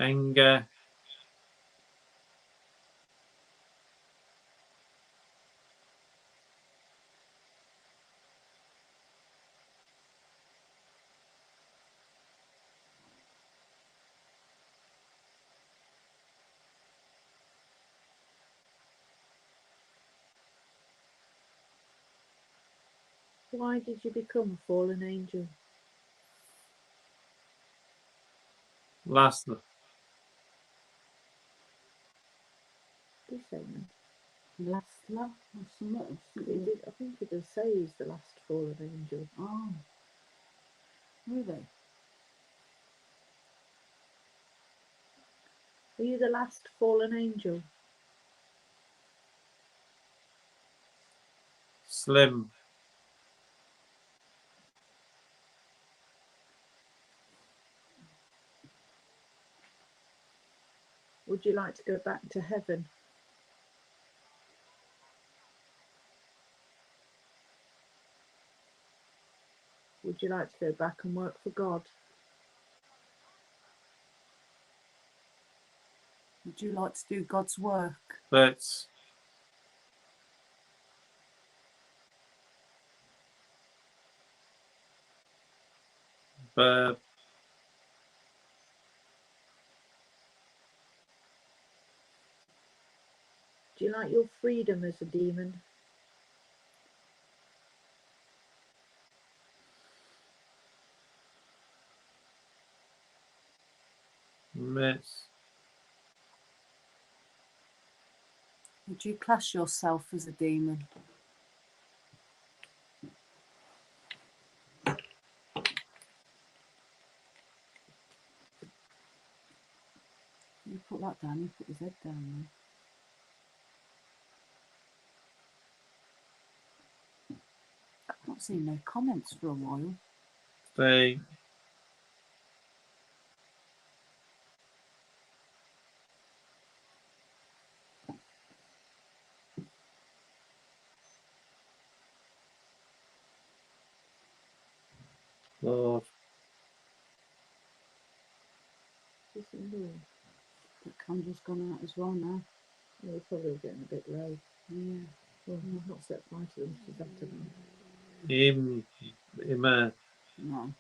Anger. Why did you become a fallen angel? Last. This segment. Last love or something. I think it does say he's the last fallen angel. Oh, really? Are you the last fallen angel? Slim. Would you like to go back to heaven? Would you like to go back and work for God? Would you like to do God's work? But. But. Do you like your freedom as a demon? Miss. Would you class yourself as a demon? You put that down, you put his head down there. I've not seen no comments for a while. Stay. Lord. The The candle's gone out as well now. We're probably getting a bit low. Yeah. Well, I've not set fire to them, which is better than. Him. No.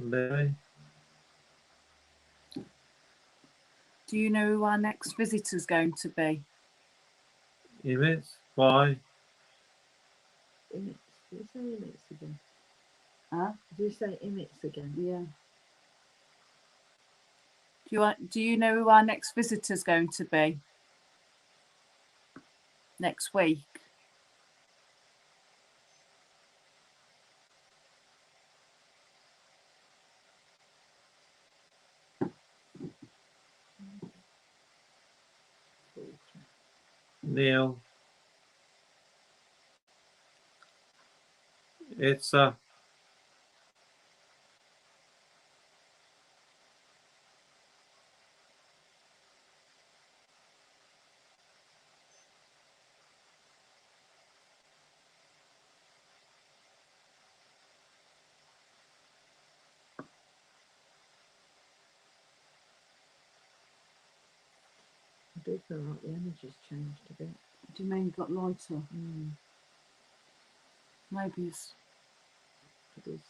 Lily. Do you know who our next visitor's going to be? Image. Why? Did you say imits again? Huh? Did you say imits again? Yeah. Do you know who our next visitor's going to be? Next week? Neil. It's I do feel like the energy's changed a bit. Do you mean got lighter? Mm, Maybe it's. it is.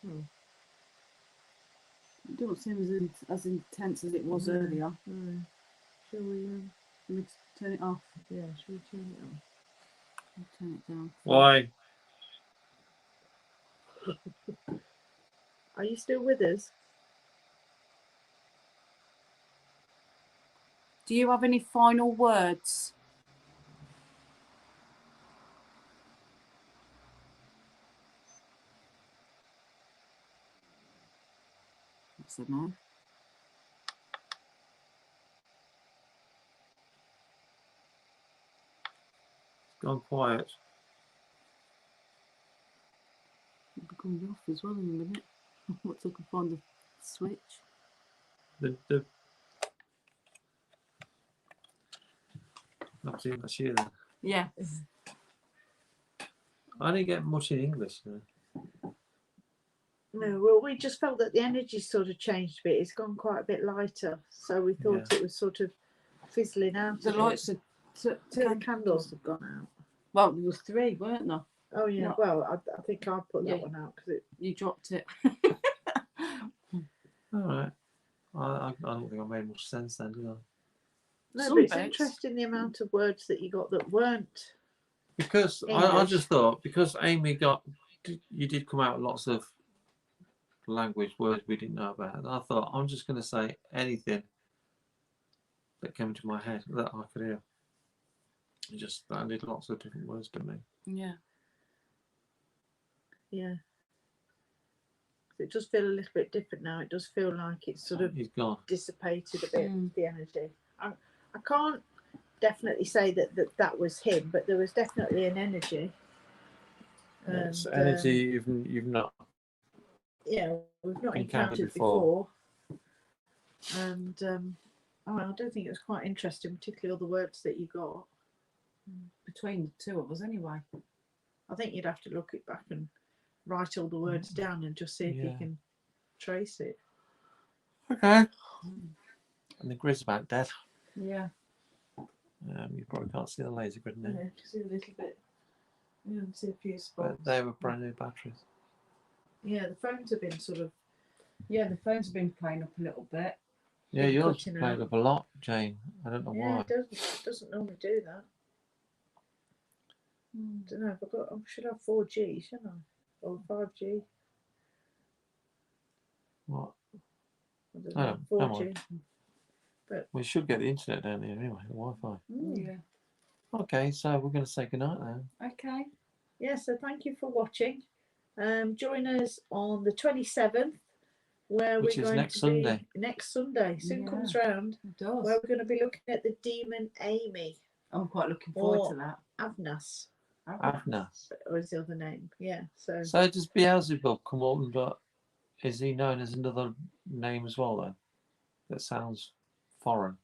Hmm. It don't seem as intense as it was No. earlier. No. Shall we? Let me turn it off. Yeah. Shall we turn it on? I'll turn it down. why? Are you still with us? Do you have any final words? I said no. It's gone quiet. It'll be coming off as well in a minute. Once I can find the switch. The not too much here then. Yeah. I didn't get much in English. You know. No. Well, we just felt that the energy sort of changed a bit. It's gone quite a bit lighter, so we thought it was sort of fizzling out. The a bit. lights are. Two candles have gone out. Well, there was 3, weren't there? Oh yeah. Yeah. Well, I think I put Yeah. that one out because You dropped it. All right. I don't think I made much sense then, did I? no, Some but it's bits. interesting the amount of words that you got that weren't. Because I English. just thought, because Amy you did come out with lots of language words we didn't know about. And I thought, I'm just going to say anything that came to my head that I could hear. It just added lots of different words to me. Yeah. Yeah. It does feel a little bit different now. It does feel like it's sort of He's gone. dissipated a bit, Mm. the energy. I can't definitely say that was him, but there was definitely an energy. It's And, energy you've not. Yeah, we've not encountered encountered before. And I do think it was quite interesting, particularly all the words that you got. Between the 2 of us, anyway. I think you'd have to look it back and write all the words down and just see if you Yeah. can trace it. Okay. And the grid's about dead. Yeah. You probably can't see the laser grid now. Yeah, you can see a little bit. Yeah, you can see a few But spots. they were brand new batteries. Yeah, the phones have been sort of. Yeah, the phone's been playing up a little bit. Yeah, Been yours cutting played out. up a lot, Jane. I don't know Yeah, why. it doesn't normally do that. I don't know. I should have 4G, shouldn't I? Or 5G. What? I don't I know. don't- come 4G. We should get the internet down here anyway, the Wi-Fi. Mm. Yeah. Okay, so we're going to say goodnight now. Okay. Yeah, so thank you for watching. Join us on the 27th, where Which we're is going next to Sunday. be next Sunday. Soon Yeah. comes round, It does. where we're going to be looking at the demon Amy, I'm quite looking forward Or- to that. Avnas, Avnas. or his other name. Yeah, so So does Beelzebub come up, but is he known as another name as well then? That sounds foreign.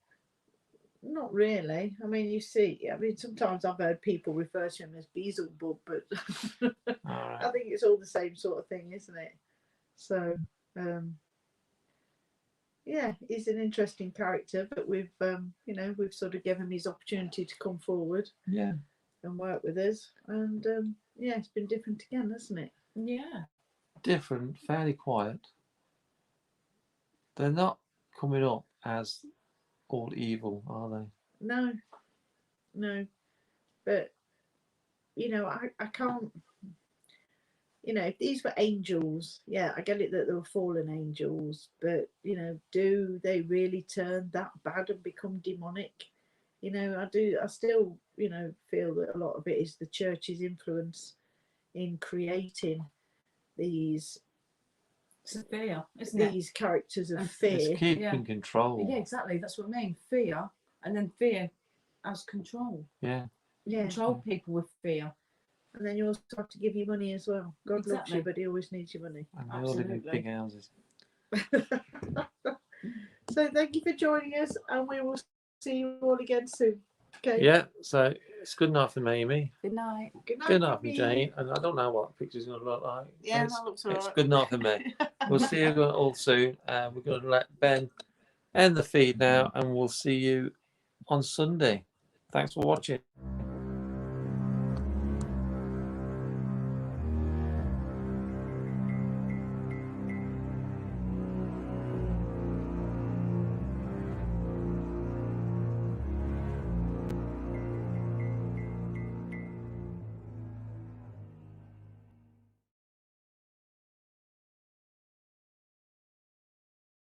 not really. I mean, sometimes I've heard people refer to him as Beelzebub, but Alright. I think it's all the same sort of thing, isn't it? So, yeah, he's an interesting character, but we've sort of given him his opportunity to come forward Yeah. and work with us, and yeah, it's been different again, hasn't it? Yeah. Different, fairly quiet. They're not coming up as all evil, are they? No, but I can't. If these were angels, yeah, I get it that they were fallen angels, but do they really turn that bad and become demonic? I still, feel that a lot of it is the church's influence in creating these Fear, isn't it? these characters of And fear. It's keeping Yeah. control. Yeah, exactly. That's what I mean. Fear and then fear has control. Yeah. Yeah. Control people with fear. And then you also have to give you money as well. God loves Exactly. you, but he always needs your money. And they all live in Absolutely. big houses. So thank you for joining us, and we will see you all again soon. Okay. Yeah, so it's good enough for me, Amy. Good night. Good night. Good enough from for me. Jane. And I don't know what the picture's going to look like. Yeah, it's, that looks it's alright. good enough for me. We'll see you all soon. We're going to let Ben end the feed now, and we'll see you on Sunday. Thanks for watching.